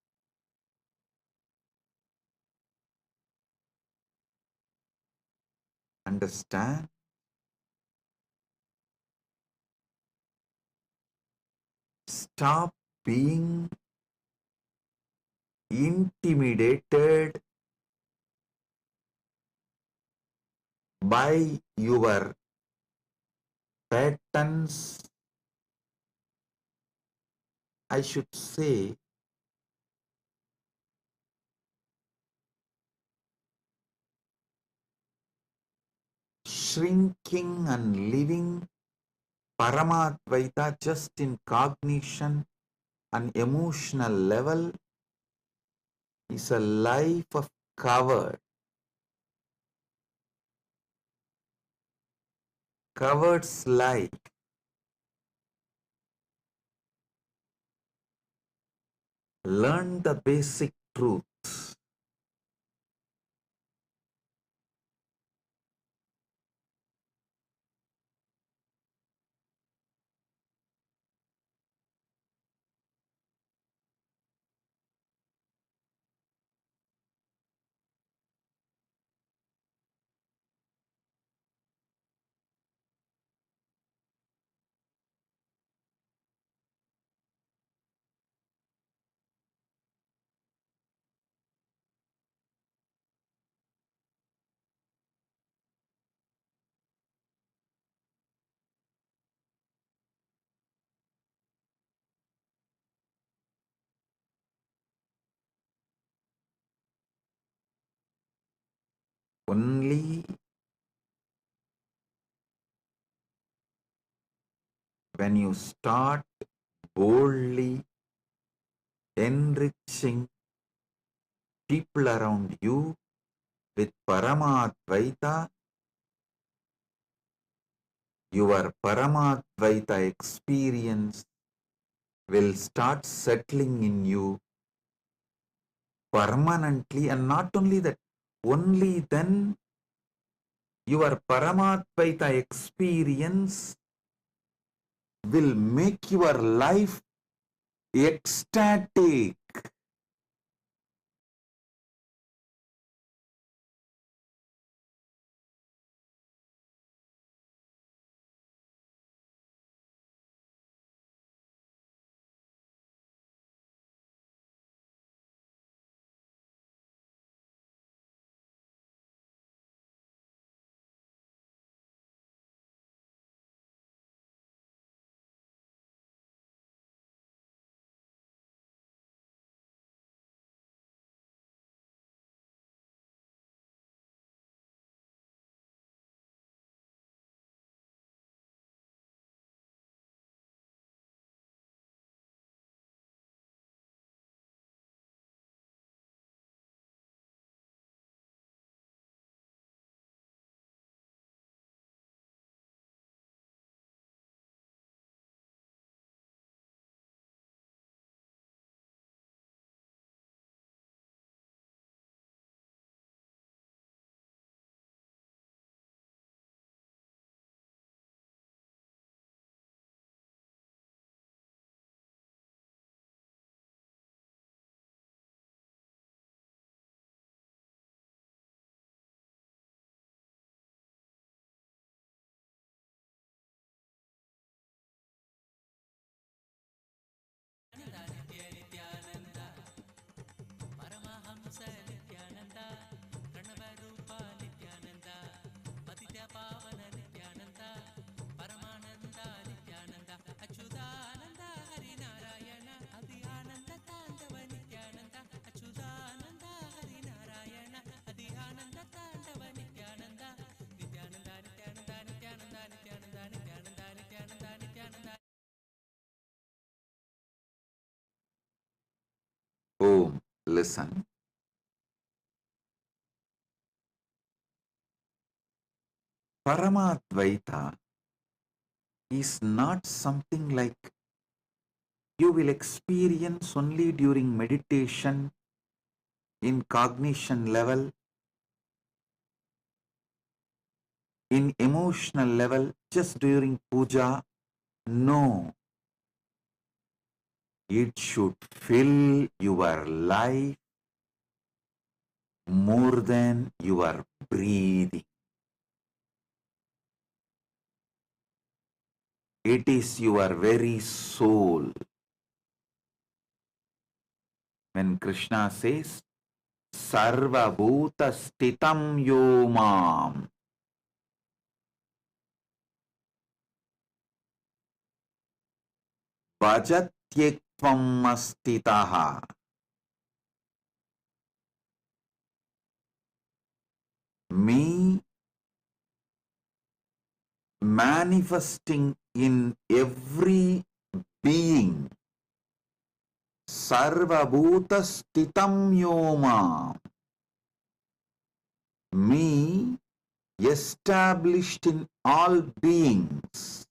Understand? Stop being intimidated by your patterns. I should say, shrinking and living Paramadvaita just in cognition and emotional level is a life of covered. Coward's life. Learn the basic truths. Only when you start boldly enriching people around you with Paramadvaita, your Paramadvaita experience will start settling in you permanently, and not only that, only then your Paramadvaita experience will make your life ecstatic. Nithyananda, Paramahamsa Nithyananda, Pranavarupa Nithyananda, Patitya Pavana Nithyananda, Paramananda Nithyananda, Achyutananda Harinarayana, Adhyananda Tandava Nithyananda, Achyutananda Harinarayana, Adhyananda Tandava Nithyananda, Nithyananda Nithyananda Nithyananda Nithyananda Nithyananda Nithyananda Nithyananda. Oh, listen. Paramadvaita is not something like you will experience only during meditation, in cognition level, in emotional level, just during puja. No, it should fill your life more than your breathing. It is your very soul. When Krishna says, Sarva Bhuta Stitam Yomam, Bhajatyekvam Astitaha, me manifesting in every being, Sarva Bhuta Stitam Yomam, me established in all beings,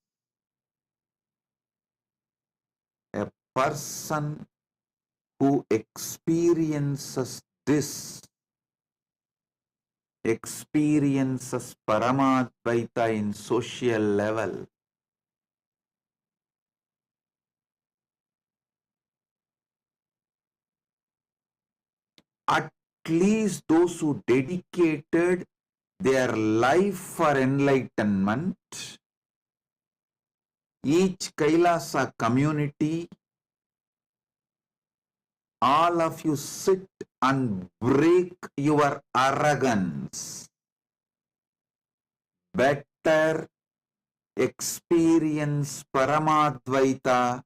a person who experiences this, experiences Paramadvaita in social level. At least those who dedicated their life for enlightenment, each Kailasa community, all of you sit and break your arrogance. Better experience Paramadvaita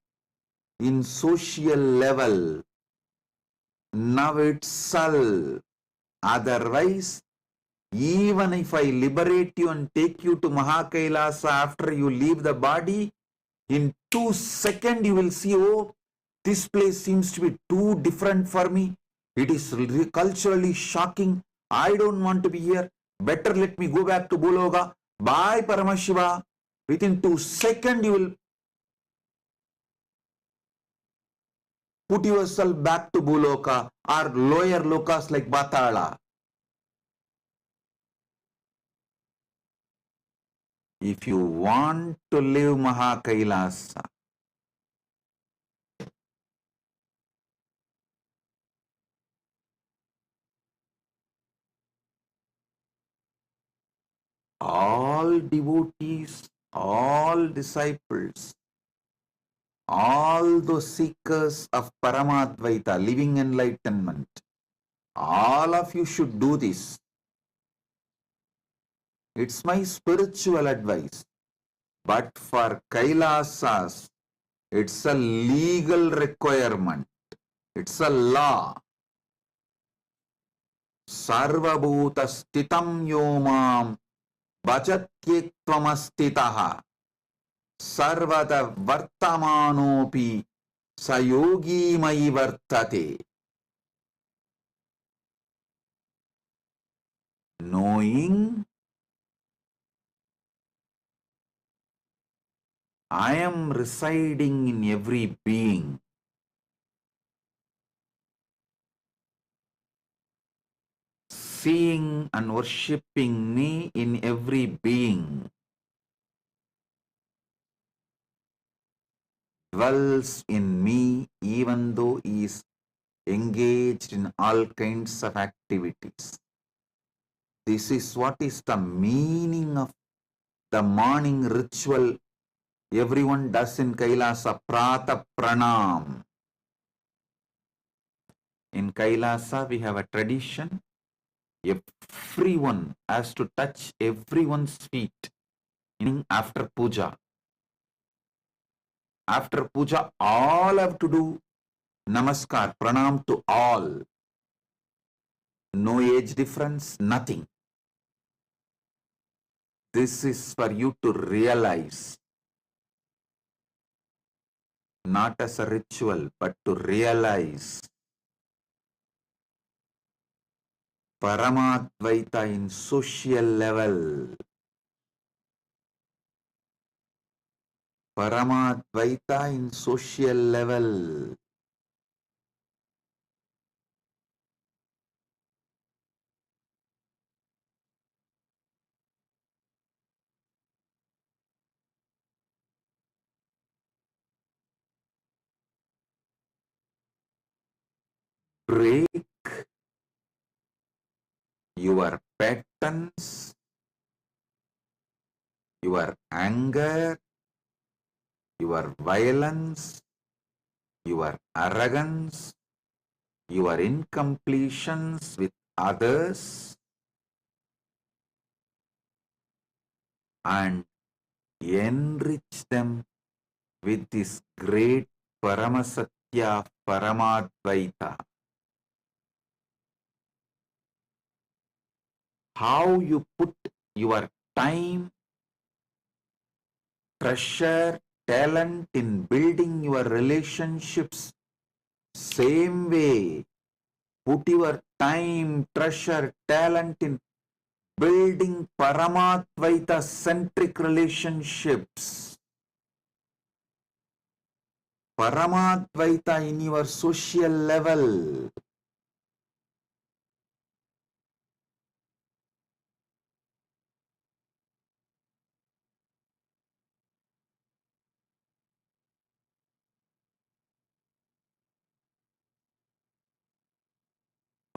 in social level now itself. Otherwise, even if I liberate you and take you to Mahakailasa after you leave the body, In 2 seconds, you will see, oh, this place seems to be too different for me. It is culturally shocking. I don't want to be here. Better let me go back to Bologa. Bye, Paramashiva. Within 2 seconds, you will put yourself back to Buloka or lower lokas like Batala. If you want to live Mahakailasa, all devotees, all disciples, all those seekers of Paramadvaita, living enlightenment, all of you should do this. It's my spiritual advice. But for Kailasas, it's a legal requirement. It's a law. Sarvabhuta stitam yomam bhajatyektvamastitaha sarvada vartamanopi sayogi mai vartate. Knowing I am residing in every being, seeing and worshipping me in every being, dwells in me even though he is engaged in all kinds of activities. This is what is the meaning of the morning ritual everyone does in Kailasa, Prata Pranam. In Kailasa, we have a tradition. Everyone has to touch everyone's feet after puja. After puja, all have to do namaskar, pranam to all. No age difference, nothing. This is for you to realize, not as a ritual, but to realize Paramadvaita in social level. Paramadvaita in social level. Break your patterns, your anger, your violence, your arrogance, your incompletions with others, and enrich them with this great Paramasatya Paramadvaita. How you put your time, treasure, talent in building your relationships, same way, put your time, treasure, talent in building Paramadvaita centric relationships. Paramadvaita in your social level.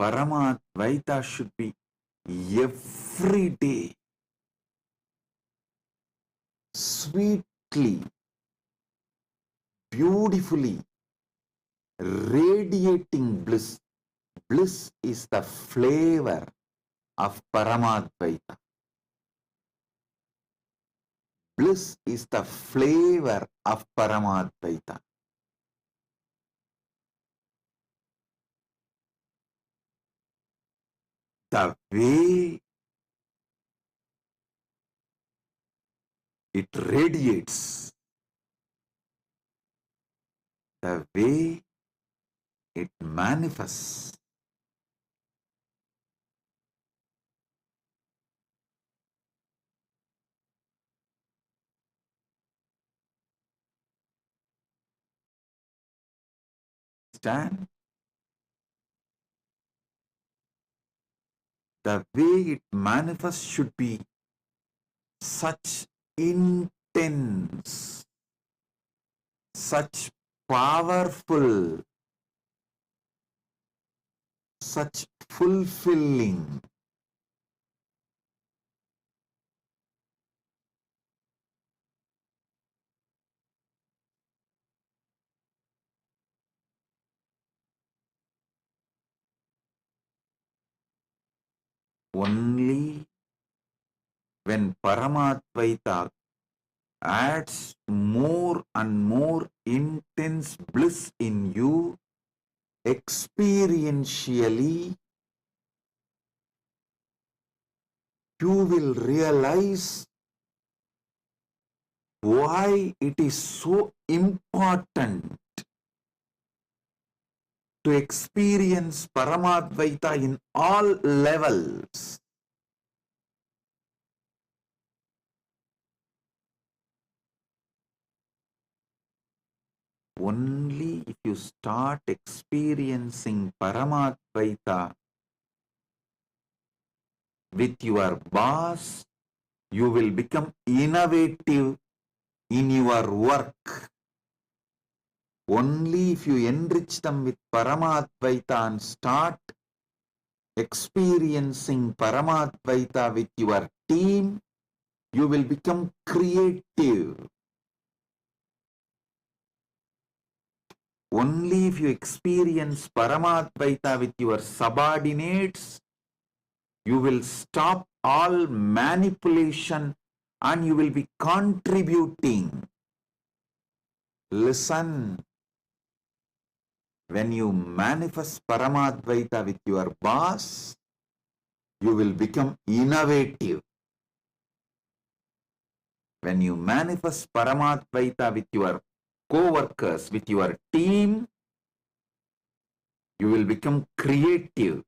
Paramadvaita should be every day, sweetly, beautifully, radiating bliss. Bliss is the flavor of Paramadvaita. Bliss is the flavor of Paramadvaita. The way it radiates, the way it manifests. Understand? The way it manifests should be such intense, such powerful, such fulfilling. Only when Paramatvaita adds more and more intense bliss in you, experientially, you will realize why it is so important to experience Paramadvaita in all levels. Only if you start experiencing Paramadvaita with your boss, you will become innovative in your work. Only if you enrich them with Paramadvaita and start experiencing Paramadvaita with your team, you will become creative. Only if you experience Paramadvaita with your subordinates, you will stop all manipulation and you will be contributing. Listen, when you manifest Paramadvaita with your boss, you will become innovative. When you manifest Paramadvaita with your co-workers, with your team, you will become creative.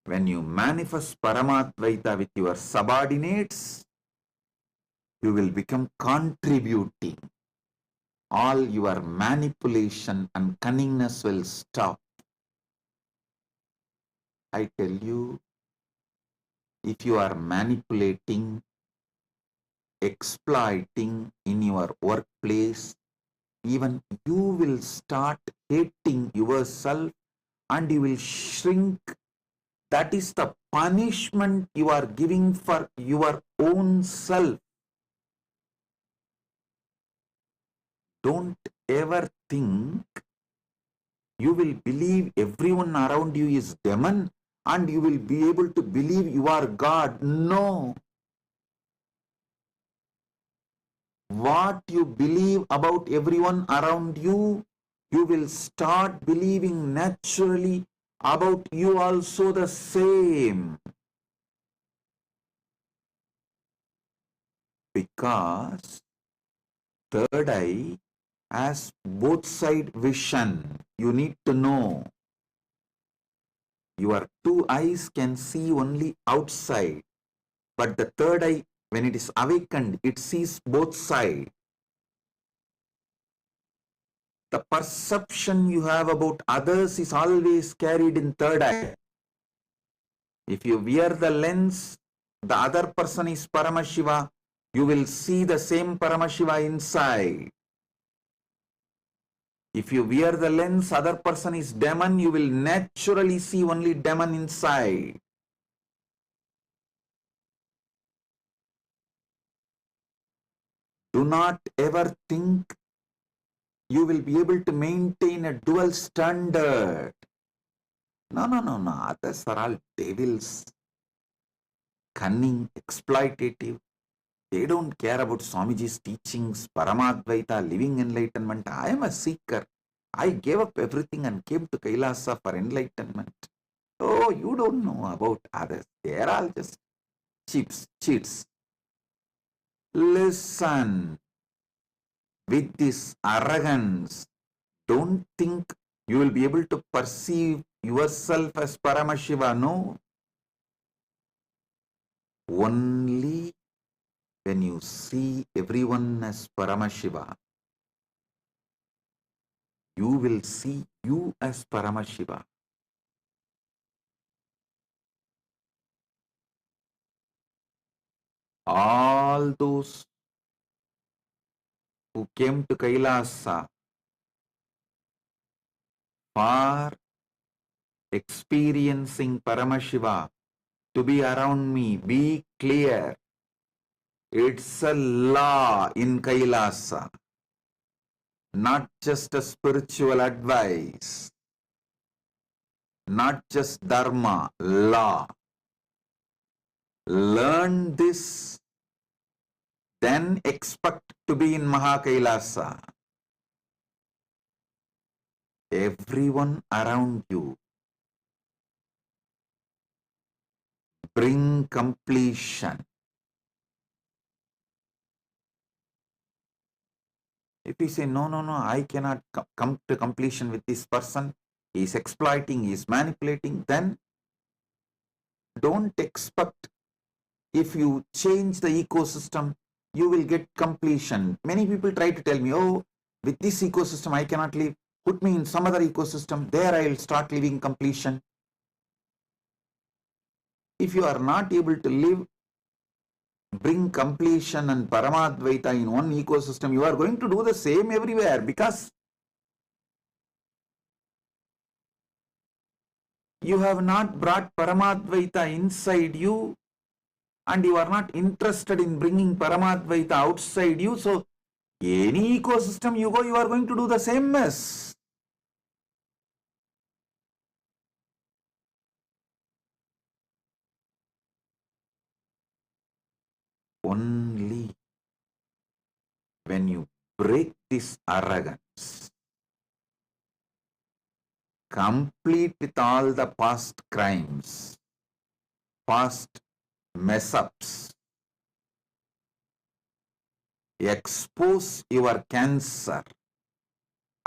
When you manifest Paramadvaita with your subordinates, you will become contributing. All your manipulation and cunningness will stop. I tell you, if you are manipulating, exploiting in your workplace, even you will start hating yourself and you will shrink. That is the punishment you are giving for your own self. Don't ever think you will believe everyone around you is demon and you will be able to believe you are God. No. What you believe about everyone around you, you will start believing naturally about you also the same. Because third eye has both side vision. You need to know. Your two eyes can see only outside, but the third eye, when it is awakened, it sees both sides. The perception you have about others is always carried in third eye. If you wear the lens, the other person is Paramashiva, you will see the same Paramashiva inside. If you wear the lens, other person is demon, you will naturally see only demon inside. Do not ever think you will be able to maintain a dual standard. No. Others are all devils, cunning, exploitative. They don't care about Swamiji's teachings, Paramadvaita, living enlightenment. I am a seeker. I gave up everything and came to Kailasa for enlightenment. Oh, you don't know about others. They are all just cheats. Listen, with this arrogance, Don't think you will be able to perceive yourself as Paramashiva. No. Only when you see everyone as Paramashiva, you will see you as Paramashiva. All those who came to Kailasa for experiencing Paramashiva to be around me, be clear. It's a law in Kailasa, not just a spiritual advice, not just dharma, law. Learn this, then expect to be in Mahakailasa. Everyone around you bring completion. If you say, no, I cannot come to completion with this person, he is exploiting, he is manipulating, then don't expect if you change the ecosystem, you will get completion. Many people try to tell me, oh, with this ecosystem, I cannot live. Put me in some other ecosystem, there I will start living completion. If you are not able to live, bring completion and Paramadvaita in one ecosystem, you are going to do the same everywhere, because you have not brought Paramadvaita inside you and you are not interested in bringing Paramadvaita outside you. So, any ecosystem you go, you are going to do the same mess. Only when you break this arrogance, complete with all the past crimes, past mess-ups, expose your cancer,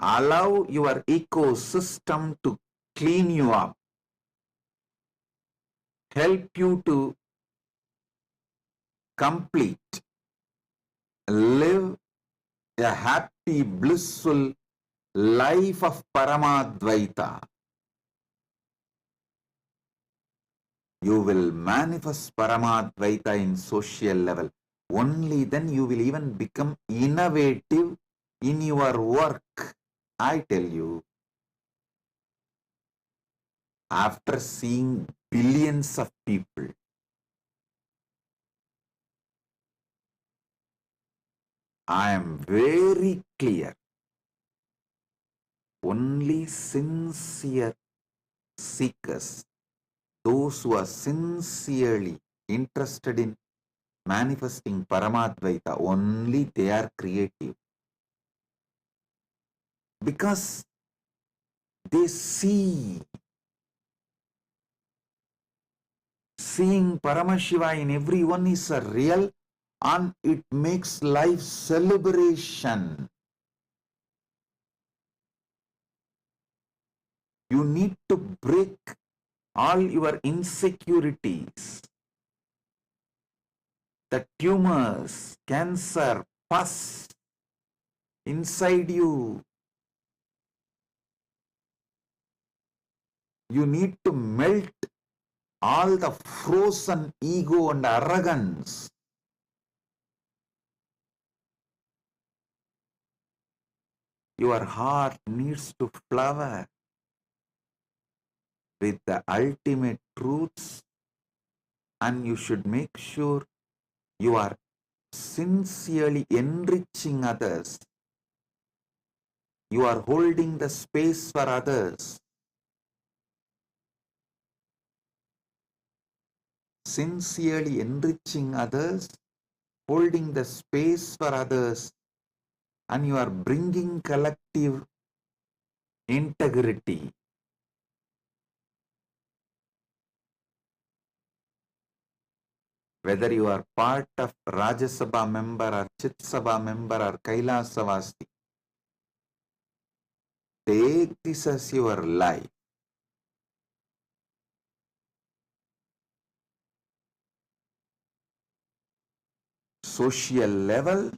allow your ecosystem to clean you up, help you to complete, live a happy, blissful life of Paramadvaita. You will manifest Paramadvaita in social level. Only then you will even become innovative in your work. I tell you, after seeing billions of people, I am very clear. Only sincere seekers, those who are sincerely interested in manifesting Paramadvaita, only they are creative. Because they see. Seeing Paramashiva in everyone is a real, and it makes life celebration. You need to break all your insecurities, the tumors, cancer, pus inside you. You need to melt all the frozen ego and arrogance. Your heart needs to flower with the ultimate truths, and you should make sure you are sincerely enriching others. You are holding the space for others. Sincerely enriching others, holding the space for others, and you are bringing collective integrity. Whether you are part of Rajya Sabha member or Chit Sabha member or Kailasavasi, take this as your life. Social level,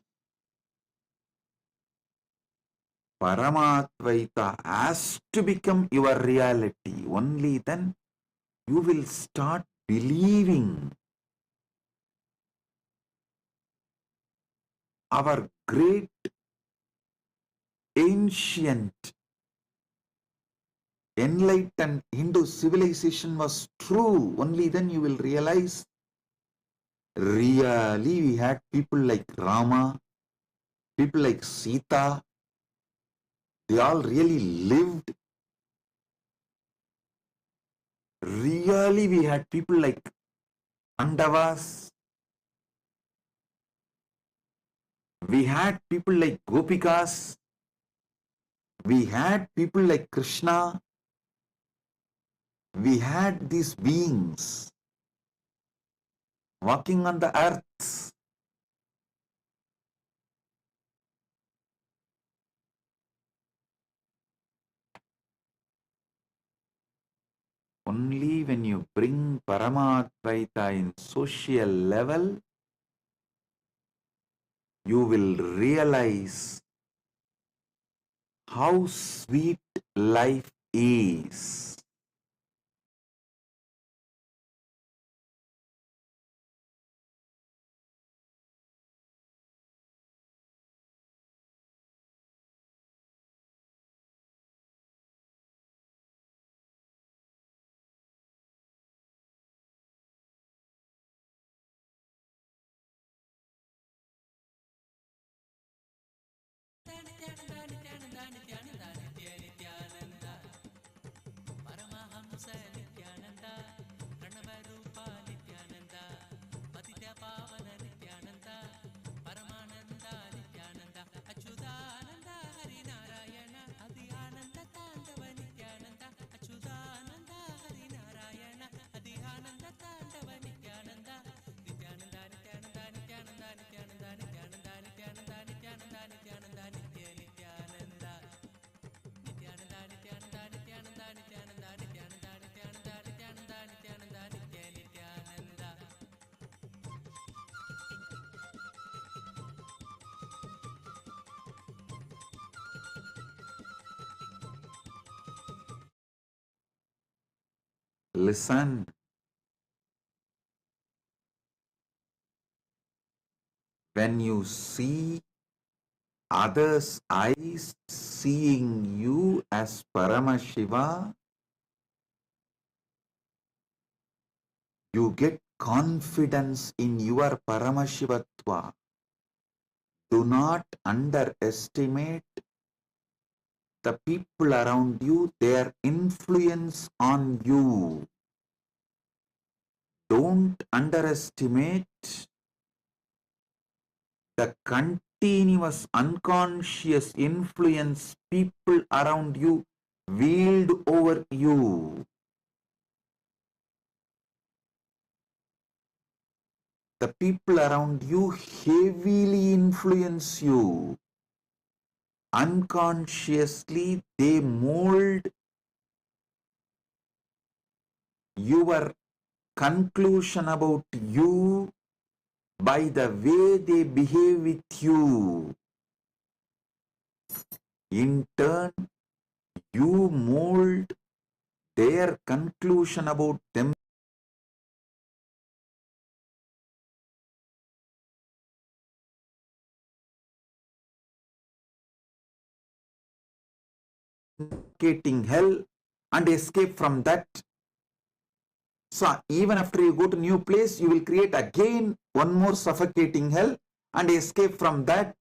Paramatvaita has to become your reality. Only then you will start believing our great ancient enlightened Hindu civilization was true. Only then you will realize really we had people like Rama, people like Sita, they all really lived. Really we had people like Pandavas, we had people like Gopikas, we had people like Krishna, we had these beings walking on the earth. Only when you bring Paramadvaita in social level, you will realize how sweet life is. Paramahamsa Nithyananda ಪ್ರಣವರೂಪ Nithyananda ಪತಿತ ಪಾವನ ನಿತ್ಯಾನಂದ ಪರಮಾನಂದ ನಿತ್ಯಾನಂದ ಅಚ್ಯುತಾನಂದ ಹರಿನಾರಾಯಣ ಅದಿ ಆನಂದ ತಾಂಡವ ನಿತ್ಯಾನಂದ ಅಚ್ಯುತಾನಂದ ಹರಿನಾರಾಯಣ ಅದಿ ಆನಂದ ತಾಂಡವ ನಿತ್ಯಾನಂದ ನಿತ್ಯಾನಂದ ನಿತ್ಯಾನಂದ ನಿತ್ಯಾನಂದ ನಿತ್ಯಾನಂದ ನಿತ್ಯಾನಂದ ನಿತ್ಯಾನಂದ ನಿತ್ಯಾನಂದ ನಿತ್ಯಾನಂದ ನಿತ್ಯ ನಿತ್ಯಾನಂದ ನಿತ್ಯಾನಂದ ನಿತ್ಯಾನಂದ ನಿತ್ಯಾನಂದ ನಿತ್ಯಾನಂದ ನಿತ್ಯಾನಂದ ನಿತ್ಯಾನಂದ ನಿತ್ಯಾನಂದ ನಿತ್ಯಾನಂದ ನಿತ್ಯ Nithyananda. Listen, when you see others' eyes seeing you as Paramashiva, you get confidence in your Paramashivatva. Do not underestimate the people around you, their influence on you. Don't underestimate the continuous unconscious influence people around you wield over you. The people around you heavily influence you. Unconsciously, they mold your conclusion about you by the way they behave with you. In turn, you mold their conclusion about them suffocating hell and escape from that. So even after you go to new place, you will create again one more suffocating hell and escape from that.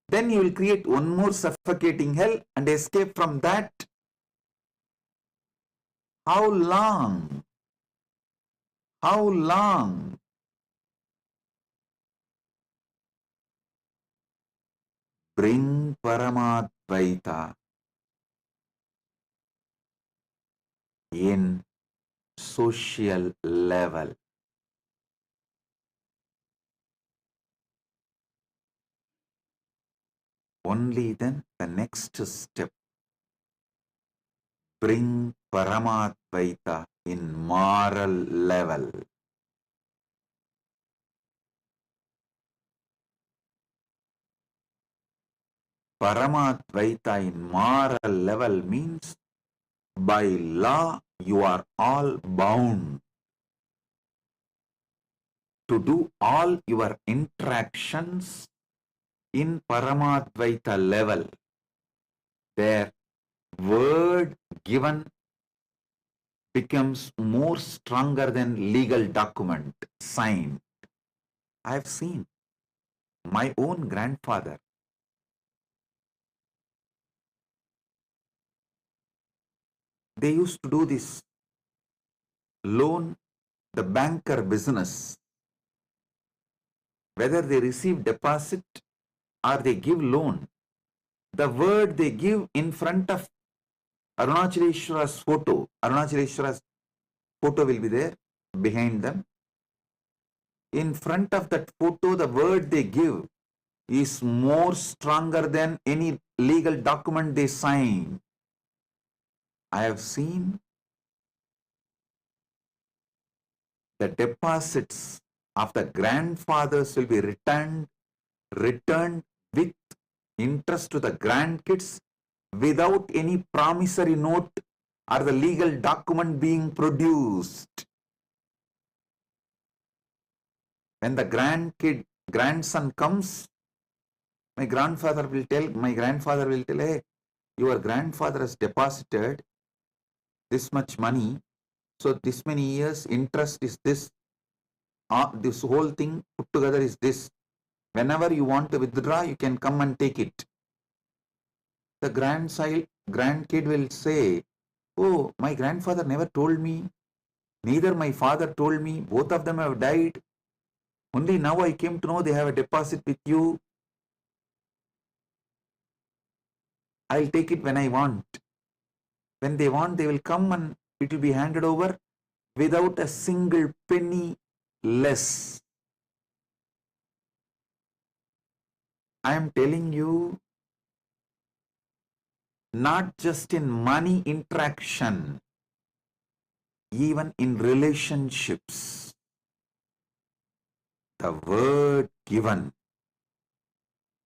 Then you will create one more suffocating hell and escape from that. How long? How long? Bring Paramadvaita in social level. Only then the next step bring Paramadvaita in moral level. Paramadvaita in moral level means by law you are all bound to do all your interactions in Paramadvaita level. Their word given becomes more stronger than legal document signed. I have seen my own grandfather. They used to do this loan, the banker business. Whether they receive deposit or they give loan, the word they give in front of Arunachaleshwara's photo, Arunachaleshwara's photo will be there behind them. In front of that photo, the word they give is more stronger than any legal document they sign. I have seen the deposits of the grandfathers will be returned with interest to the grandkids without any promissory note or the legal document being produced. When the grandson comes, my grandfather will tell, hey, your grandfather has deposited this much money, so this many years interest is this, this whole thing put together is this. Whenever you want to withdraw, you can come and take it. The grandkid will say, oh, my grandfather never told me, neither my father told me, both of them have died. Only now I came to know they have a deposit with you. I'll take it when I want. When they want, they will come and it will be handed over without a single penny less. I am telling you, not just in money interaction, even in relationships, the word given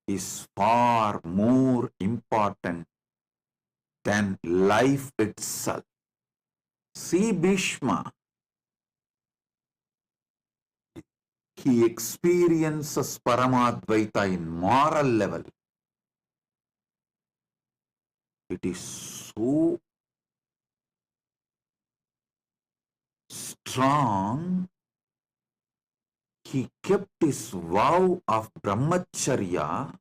is far more important than life itself. See Bhishma, he experiences Paramadvaita in moral level. It is so strong, he kept his vow of brahmacharya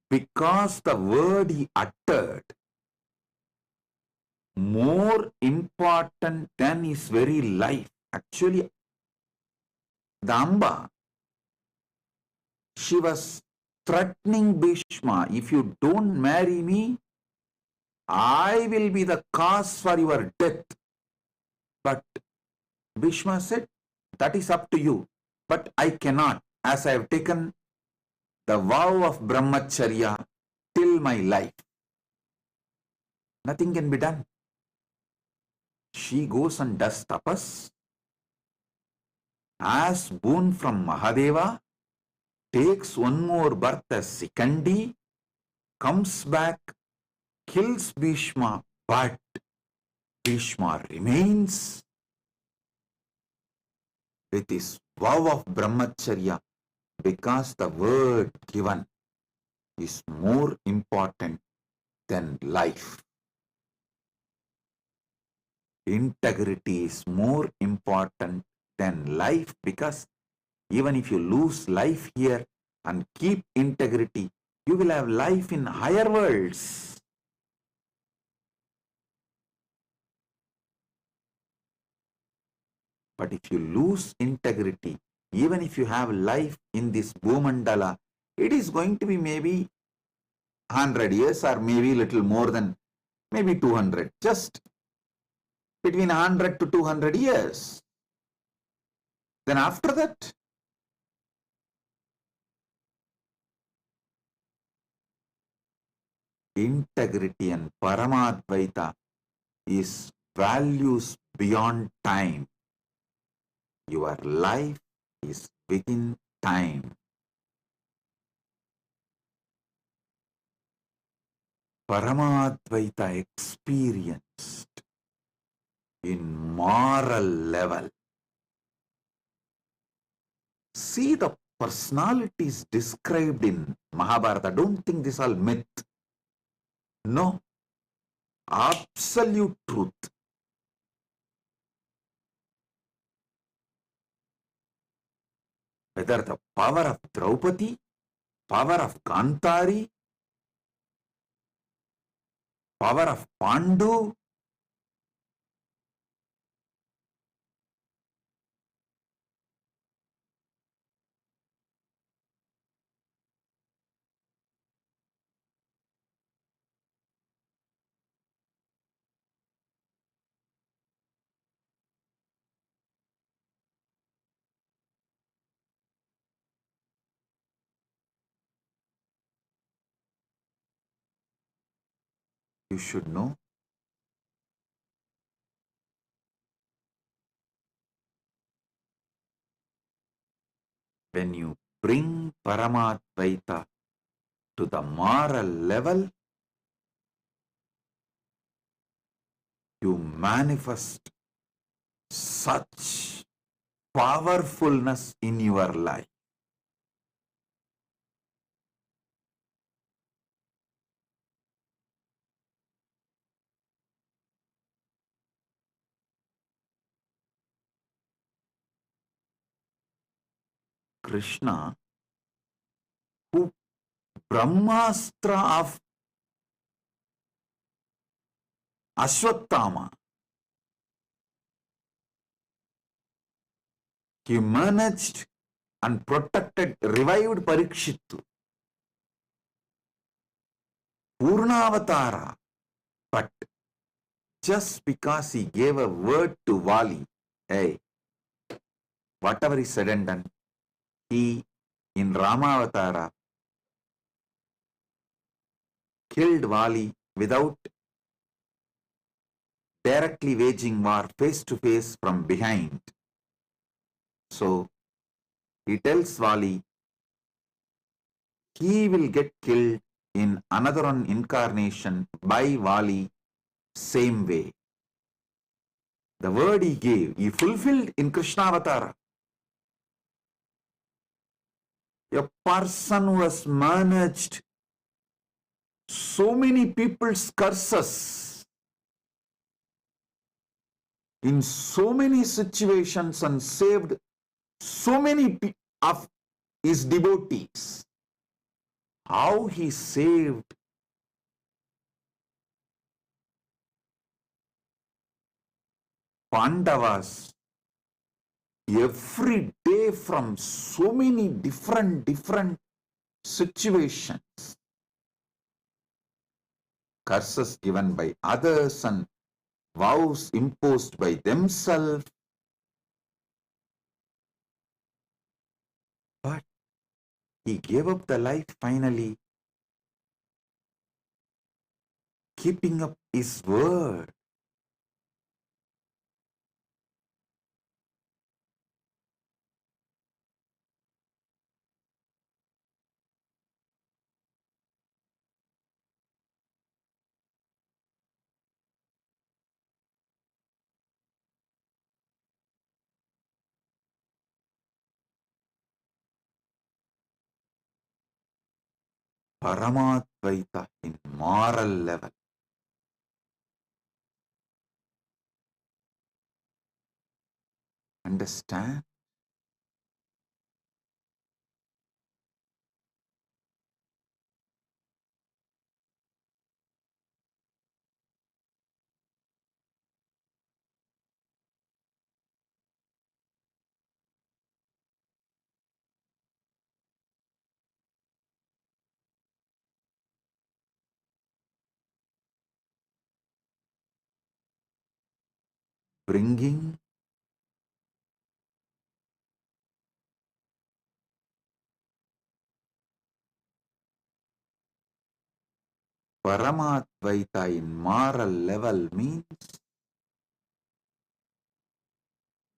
because the word he uttered more important than his very life. Actually, the Amba, she was threatening Bhishma, if you don't marry me, I will be the cause for your death. But Bhishma said, that is up to you, but I cannot, as I have taken the vow of brahmacharya till my life. Nothing can be done. She goes and does tapas, asks boon from Mahadeva, takes one more birth as Sikandi, comes back, kills Bhishma, but Bhishma remains with his vow of brahmacharya because the word given is more important than life. Integrity is more important than life because even if you lose life here and keep integrity, you will have life in higher worlds. But if you lose integrity, even if you have life in this Bhumandala, it is going to be maybe 100 years or maybe little more than maybe 200, just between 100 to 200 years. Then after that, integrity and Paramadvaita is values beyond time. Your life is within time. Paramadvaita experienced in moral level. See the personalities described in Mahabharata. Don't think this all myth. No, absolute truth. Whether the power of Draupadi, power of Kantari, power of Pandu, you should know. When you bring Paramadvaita to the moral level, you manifest such powerfulness in your life. Krishna, who Brahmastra of Ashwattama, he managed and protected, revived Parikshittu, Purnavatara, but just because he gave a word to Vali, hey, whatever he said and done, he in Ramavatara killed Vali without directly waging war face to face from behind. So he tells Vali he will get killed in another incarnation by Vali same way. The word he gave, he fulfilled in Krishna Avatara. A person who has managed so many people's curses in so many situations and saved so many of his devotees. How he saved Pandavas every day from so many different situations. Curses given by others and vows imposed by themselves. But he gave up the life finally, keeping up his word. Paramadvaita in moral level. Understand? Bringing Paramadvaita in moral level means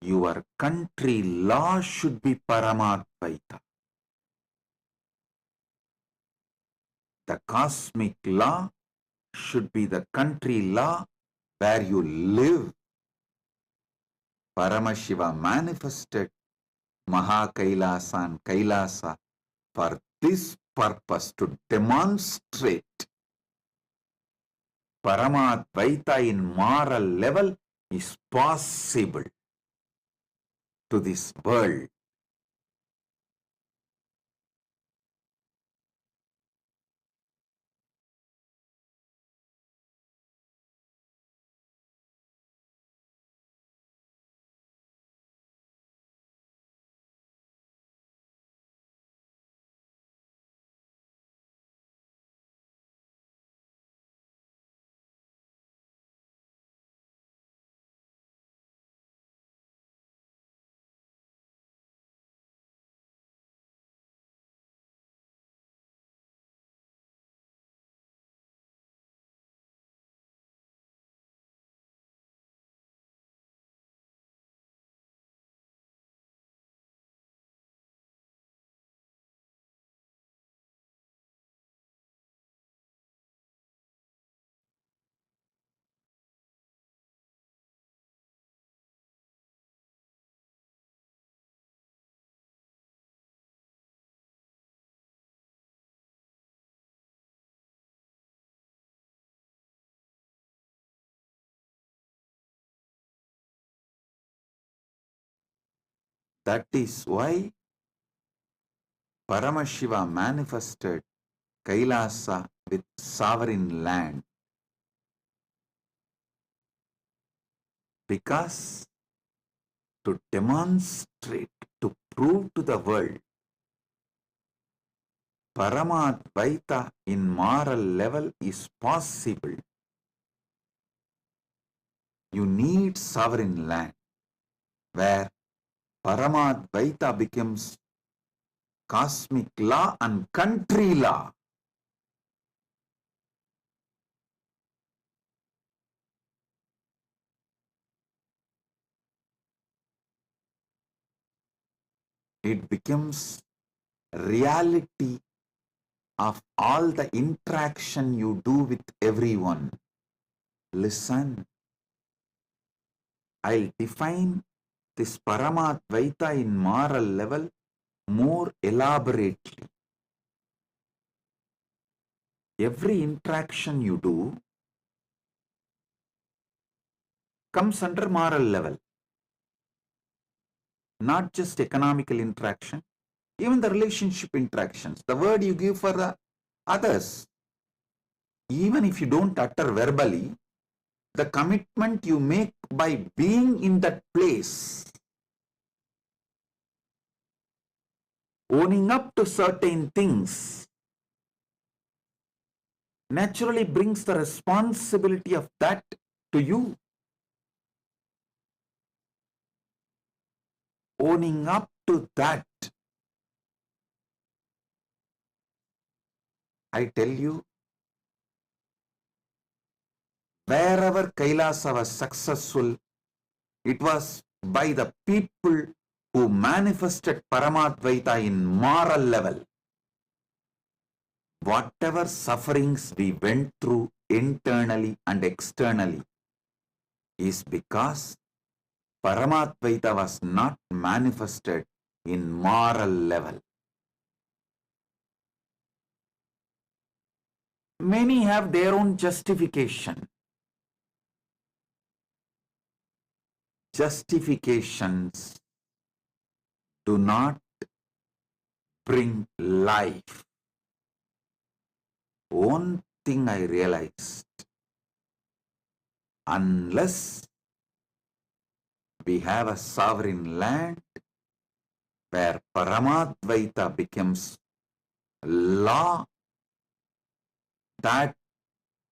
your country law should be Paramadvaita. The cosmic law should be the country law where you live. Paramashiva manifested Mahakailasa and Kailasa for this purpose, to demonstrate Paramadvaita in moral level is possible to this world. That is why Paramashiva manifested Kailasa with sovereign land, because to demonstrate, to prove to the world Paramadvaita in moral level is possible, you need sovereign land where Paramadvaita becomes cosmic law and country law. It becomes reality of all the interaction you do with everyone. Listen, I'll define this Paramadvaita in moral level more elaborately. Every interaction you do comes under moral level, not just economical interaction, even the relationship interactions, the word you give for the others, even if you don't utter verbally, the commitment you make by being in that place, owning up to certain things, naturally brings the responsibility of that to you. Owning up to that, I tell you, wherever Kailasa was successful, it was by the people who manifested Paramadvaita in moral level. Whatever sufferings we went through internally and externally is because Paramadvaita was not manifested in moral level. Many have their own justification. Justifications do not bring life. One thing I realized, unless we have a sovereign land where Paramadvaita becomes law, that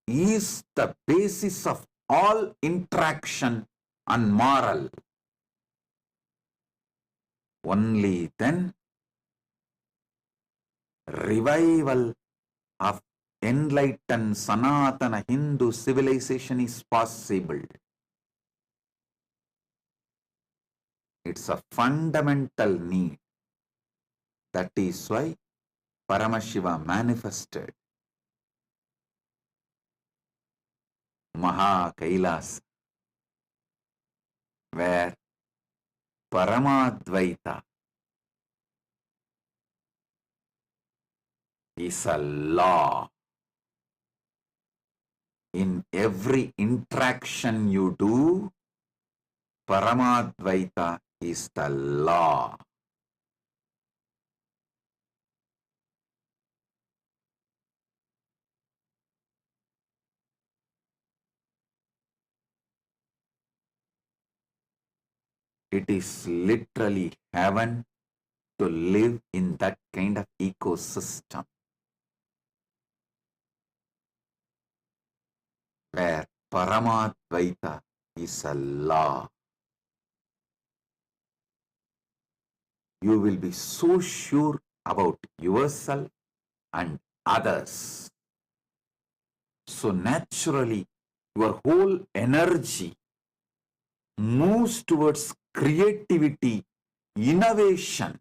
is the basis of all interaction and moral. Only then revival of enlightened Sanatana Hindu civilization is possible. It's a fundamental need. That is why Paramashiva manifested Maha Kailas, where Paramadvaita is a law. In every interaction you do, Paramadvaita is the law. It is literally heaven to live in that kind of ecosystem where Paramadvaita is a law. You will be so sure about yourself and others. So naturally, your whole energy moves towards creativity, innovation.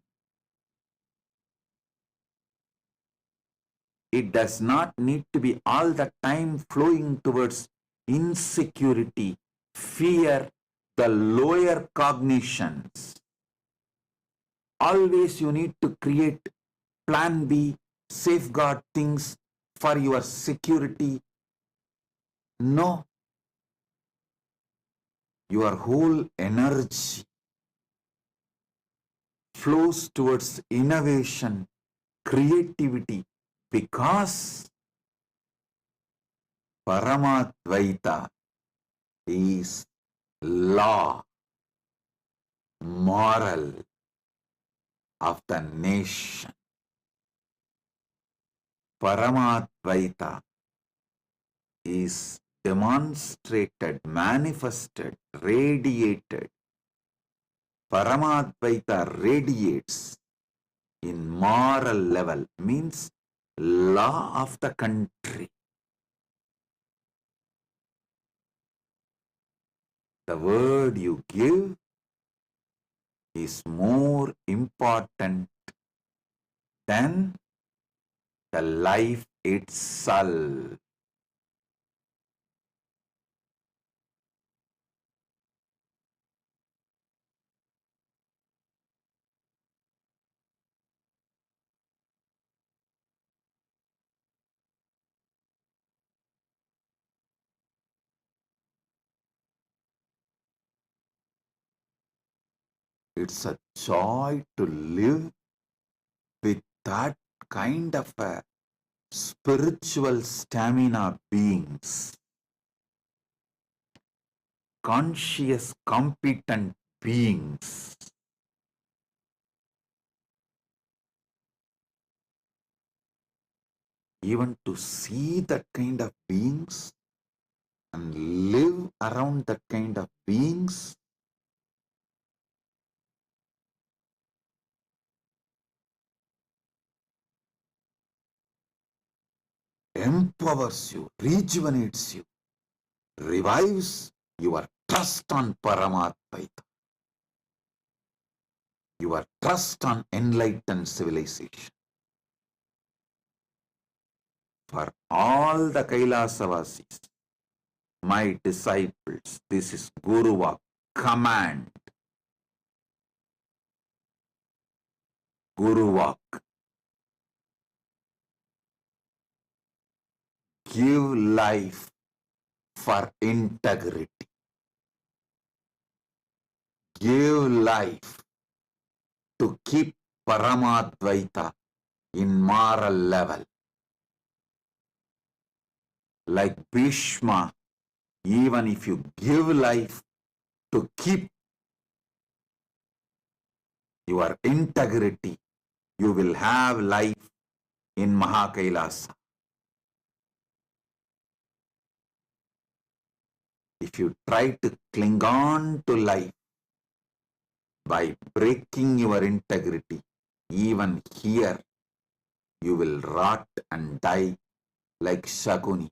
It does not need to be all the time flowing towards insecurity, fear, the lower cognitions. Always you need to create plan B, safeguard things for your security. No. Your whole energy flows towards innovation, creativity, because Paramadvaita is law, moral of the nation. Paramadvaita is demonstrated, manifested, radiated. Paramadvaita radiates in moral level, means law of the country. The word you give is more important than the life itself. It's a joy to live with that kind of a spiritual stamina beings, conscious, competent beings. Even to see that kind of beings and live around that kind of beings empowers you, rejuvenates you, revives your trust on Paramatmaita, your trust on enlightened civilization. For all the Kailasavasis, my disciples, this is Guruva, command. Guruva, give life for integrity. Give life to keep Paramadvaita in moral level. Like Bhishma, even if you give life to keep your integrity, you will have life in Mahakailasa. If you try to cling on to life by breaking your integrity, even here you will rot and die like Shaguni.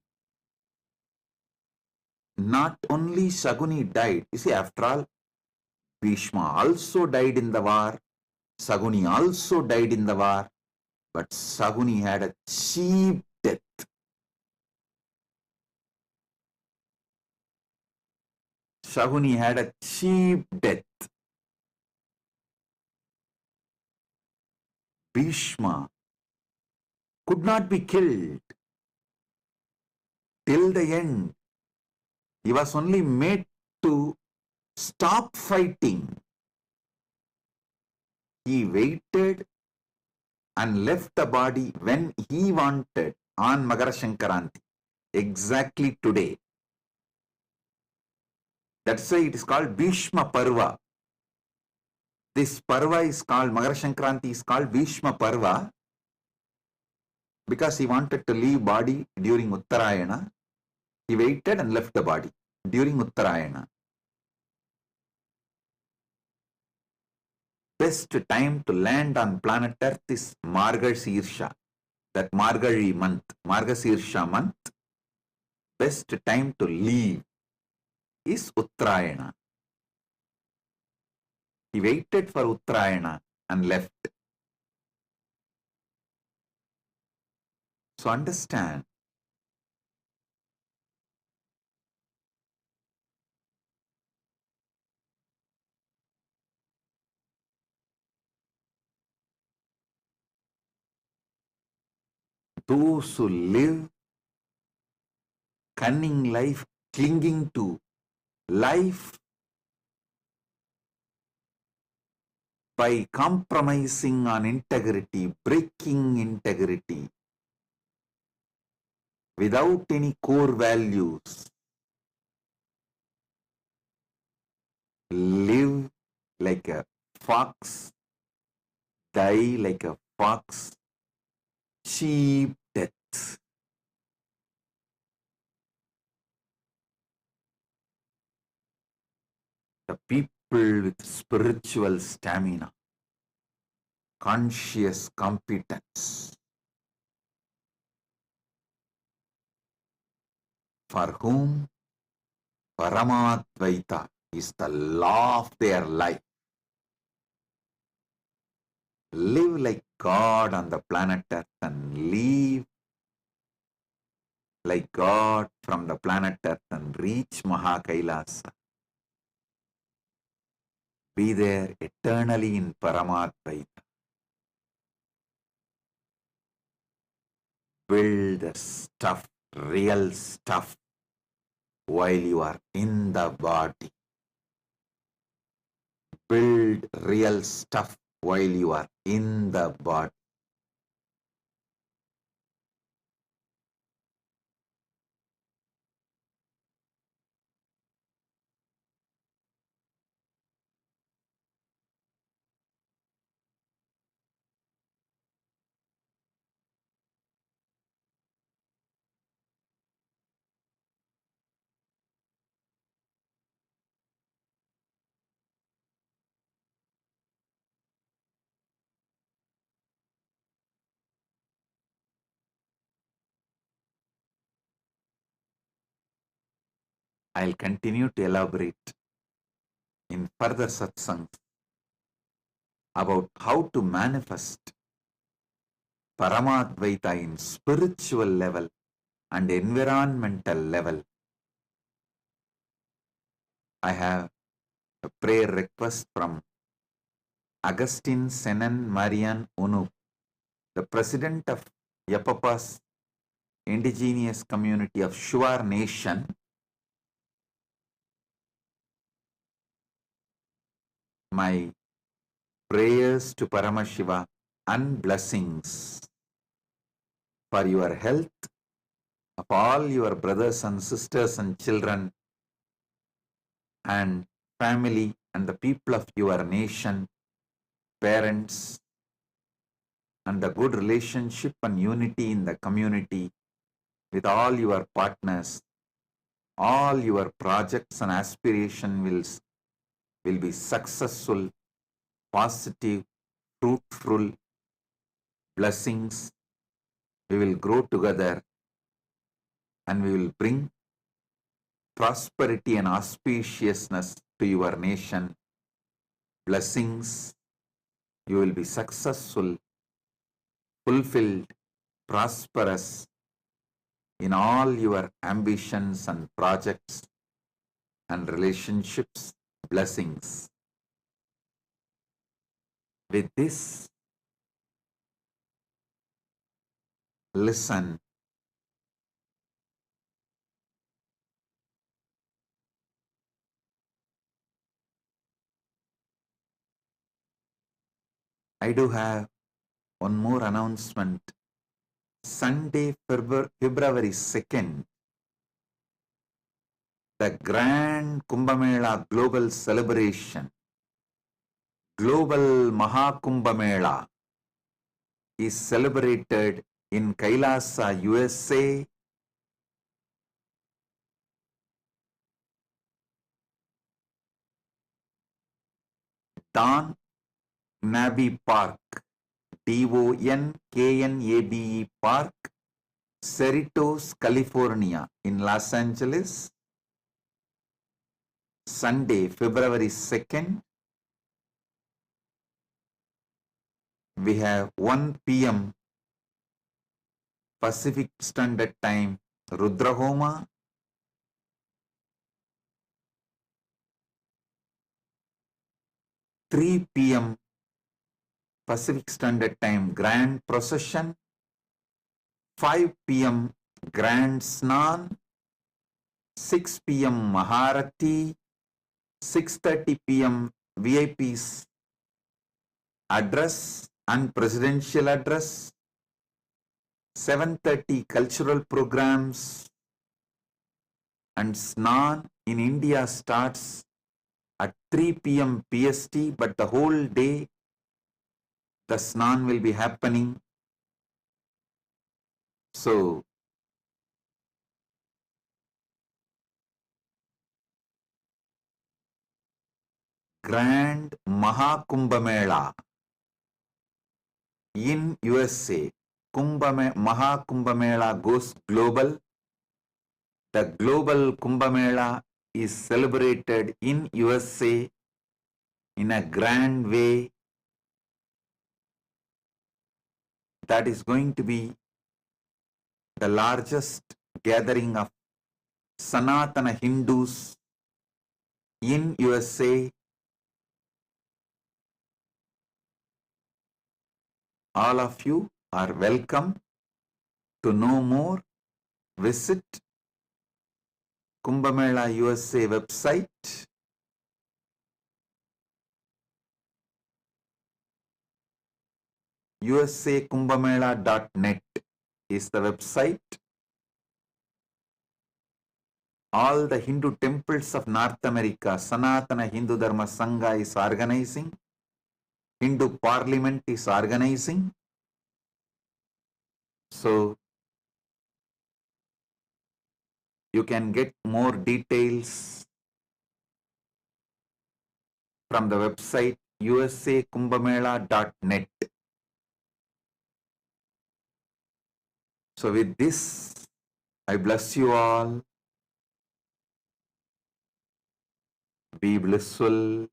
Not only Shaguni died, you see, after all, Bhishma also died in the war, Shaguni also died in the war, but Shaguni had a cheap death. Shaguni had a cheap death. Bhishma could not be killed till the end. He was only made to stop fighting. He waited and left the body when he wanted on Magara Shankaranti, exactly today. That's why it is called Bhishma Parva. This Parva is called, Magara Shankaranti is called Bhishma Parva because he wanted to leave body during Uttarayana. He waited and left the body during Uttarayana. Best time to land on planet Earth is Margashirsha, that Margari month, Margashirsha month. Best time to leave is Uttarayana. He waited for Uttarayana and left. So understand, those who live cunning life, clinging to life by compromising on integrity, breaking integrity, without any core values, live like a fox, die like a fox, cheap death. The people with spiritual stamina, conscious competence, for whom Paramadvaita is the law of their life. Live like God on the planet Earth and live like God from the planet Earth and reach Mahakailasa. Be there eternally in Paramadvaita. Build the stuff, real stuff, while you are in the body. Build real stuff while you are in the body. I'll continue to elaborate in further satsangs about how to manifest Paramadvaita in spiritual level and environmental level. I have a prayer request from Agustin Senan Marian Unu, the president of Yapapa's indigenous community of Shuar Nation. My prayers to Paramashiva and blessings for your health, of all your brothers and sisters and children and family and the people of your nation, parents, and the good relationship and unity in the community with all your partners. All your projects and aspirations will be successful, positive, fruitful blessings. We will grow together and we will bring prosperity and auspiciousness to your nation. Blessings. You will be successful, fulfilled, prosperous in all your ambitions and projects and relationships. Blessings. With this, listen. I do have one more announcement. Sunday, February 2nd, the Grand Kumbh Mela Global Celebration, Global Mahakumbh Mela, is celebrated in Kailasa, USA. Don Nabe Park, DonKnabe Park, Cerritos, California, in Los Angeles. Sunday, February 2nd, we have 1 p.m. Pacific Standard Time, Rudrahoma. 3 p.m. Pacific Standard Time, Grand Procession. 5 p.m. Grand Snan. 6 p.m. Maharati. 6:30 p.m. VIPs address and presidential address. 7:30 cultural programs, and Snan in India starts at 3 p.m. PST, but the whole day the Snan will be happening. So, Grand Mahakumbh Mela in USA. Mahakumbh Mela goes global. The global Kumbh Mela is celebrated in USA in a grand way. That is going to be the largest gathering of Sanatana Hindus in USA. All of you are welcome. To know more, visit Kumbh Mela USA website. usakumbhamela.net is the website. All the Hindu temples of North America, Sanatana Hindu Dharma Sangha is organizing. Hindu Parliament is organizing. So, you can get more details from the website usakumbhamela.net. So with this, I bless you all. Be blissful.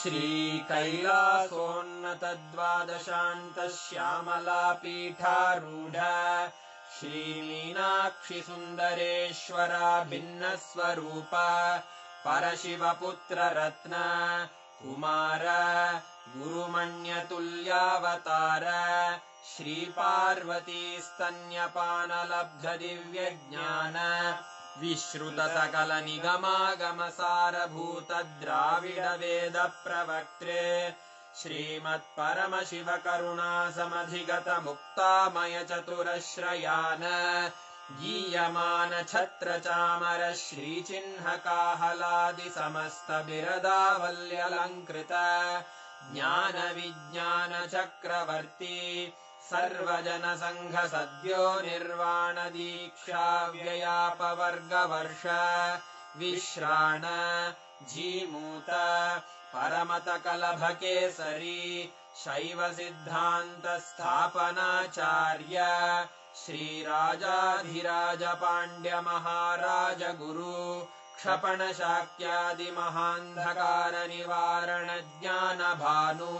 श्रीकैलासोन्नतद्वादशान्तश्यामलापीठारूढ श्रीमीनाक्षिसुन्दरेश्वरा भिन्नस्वरूपा परशिवपुत्ररत्न Kumar गुरुमण्यतुल्यावतार श्रीपार्वतीस्तन्यपानलब्धदिव्यज्ञान विश्रुतसकलनिगमागमसारभूतद्राविडवेदप्रवक्त्रे श्रीमत्परमशिवकरुणासमधिगतमुक्तामयचतुरश्रयान् गीयमानछत्रचामर श्रीचिह्नकाहलादिसमस्तबिरदावल्यलङ्कृत ज्ञानविज्ञानचक्रवर्ती सर्वजनसङ्घसद्यो निर्वाणदीक्षाव्ययापवर्गवर्ष विश्राण Jimuta परमतकलभकेसरी शैवसिद्धान्तस्थापनाचार्य श्रीराजाधिराजपाण्ड्यमहाराजगुरु क्षपणशाक्यादिमहान्धकारनिवारणज्ञानभानु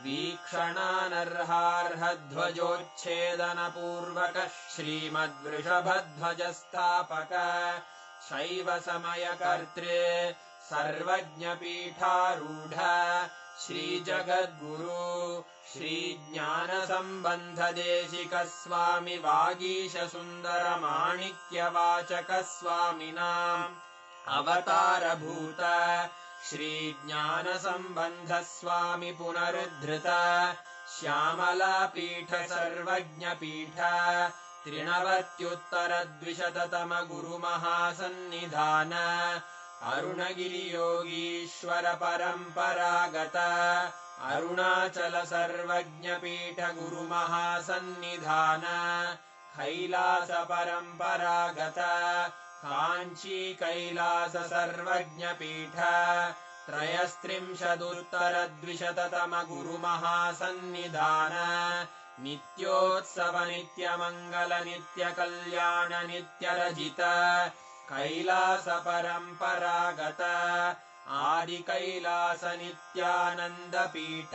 वीक्षणानर्हार्हध्वजोच्छेदनपूर्वक श्रीमद्वृषभध्वजस्थापक शैवसमयकर्त्रे सर्वज्ञपीठारूढ श्रीजगद्गुरु श्रीज्ञानसम्बन्धदेशिकस्वामि वागीशसुन्दरमाणिक्यवाचकस्वामिनाम् अवतारभूत श्रीज्ञानसम्बन्धस्वामि पुनरुद्धृत श्यामलापीठ सर्वज्ञपीठ त्रिनवत्युत्तरद्विशततम गुरुमहासन्निधान अरुणगिरियोगीश्वर परम्परागत अरुणाचल सर्वज्ञपीठ गुरुमहासन्निधान कैलास परम्परागत काञ्ची कैलास सर्वज्ञपीठ त्रयस्त्रिंशदुत्तरद्विशततम गुरुमहासन्निधान नित्योत्सव नित्यमङ्गल नित्यकल्याण नित्यरजित कैलास परम्परागत आदिकैलास नित्यानन्दपीठ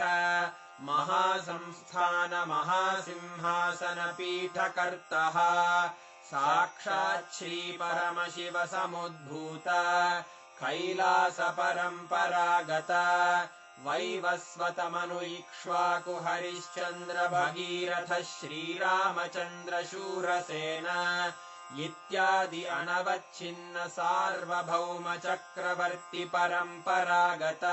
महासंस्थान महासिंहासनपीठकर्तः साक्षात् श्रीपरमशिव समुद्भूत कैलास परम्परागत वैवस्वतमनु हरिश्चन्द्र भगीरथ श्रीरामचन्द्र शूरसेन इत्यादि अनवच्छिन्न सार्वभौम चक्रवर्ति परम्परागत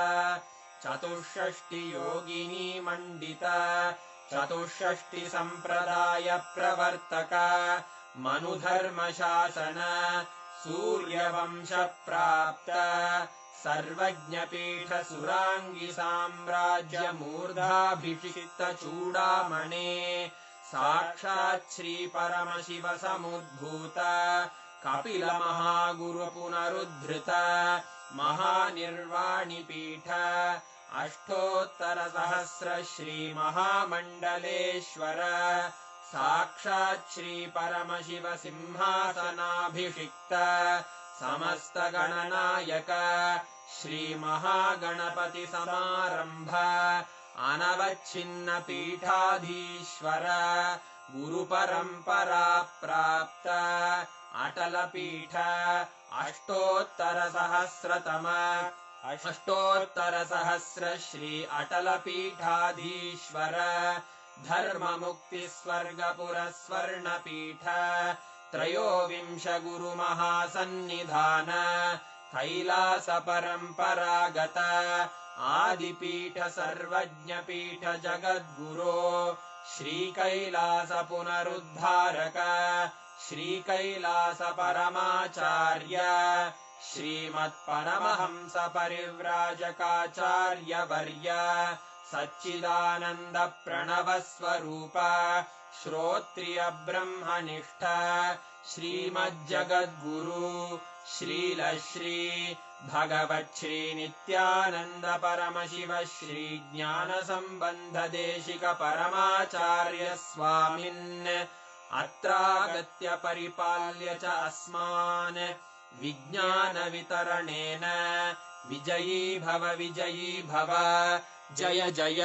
चतुष्षष्टि योगिनी मण्डित चतुष्षष्टि सम्प्रदाय प्रवर्तक मनुधर्मशासन सूर्यवंश प्राप्त सर्वज्ञपीठ सुराङ्गी साम्राज्य मूर्धाभिषिक्त चूडामणे साक्षात् श्री परमशिव समुद्भूत कपिल महागुरु पुनरुद्धृत महानिर्वाणिपीठ अष्टोत्तर सहस्र श्री महामण्डलेश्वर साक्षात् श्री परमशिव सिंहासनाभिषिक्त समस्त गणनायक श्री महागणपति समारंभ अनवच्छिन्न पीठाधीश्वर गुरुपरम्परा प्राप्त अटल पीठ अष्टोत्तर सहस्र श्री अटल पीठाधीश्वर धर्म मुक्ति स्वर्गपुर स्वर्ण पीठ त्रयोविंश गुरु महासन्निधान कैलास परम्परागत आदिपीठ सर्वज्ञपीठ जगद्गुरो श्रीकैलास पुनरुद्धारक श्रीकैलास परमाचार्य श्रीमत्परमहंस परिव्राजकाचार्य वर्य सच्चिदानन्द प्रणव स्वरूप श्रोत्रिय ब्रह्मनिष्ठ श्रीमज्जगद्गुरु श्रील श्री भगवच्छ्री नित्यानन्द परमशिव श्री ज्ञान सम्बन्ध देशिक परमाचार्य स्वामिन् अत्रागत्य परिपाल्य च अस्मान् विज्ञान वितरणेन विजयी भव जय जय।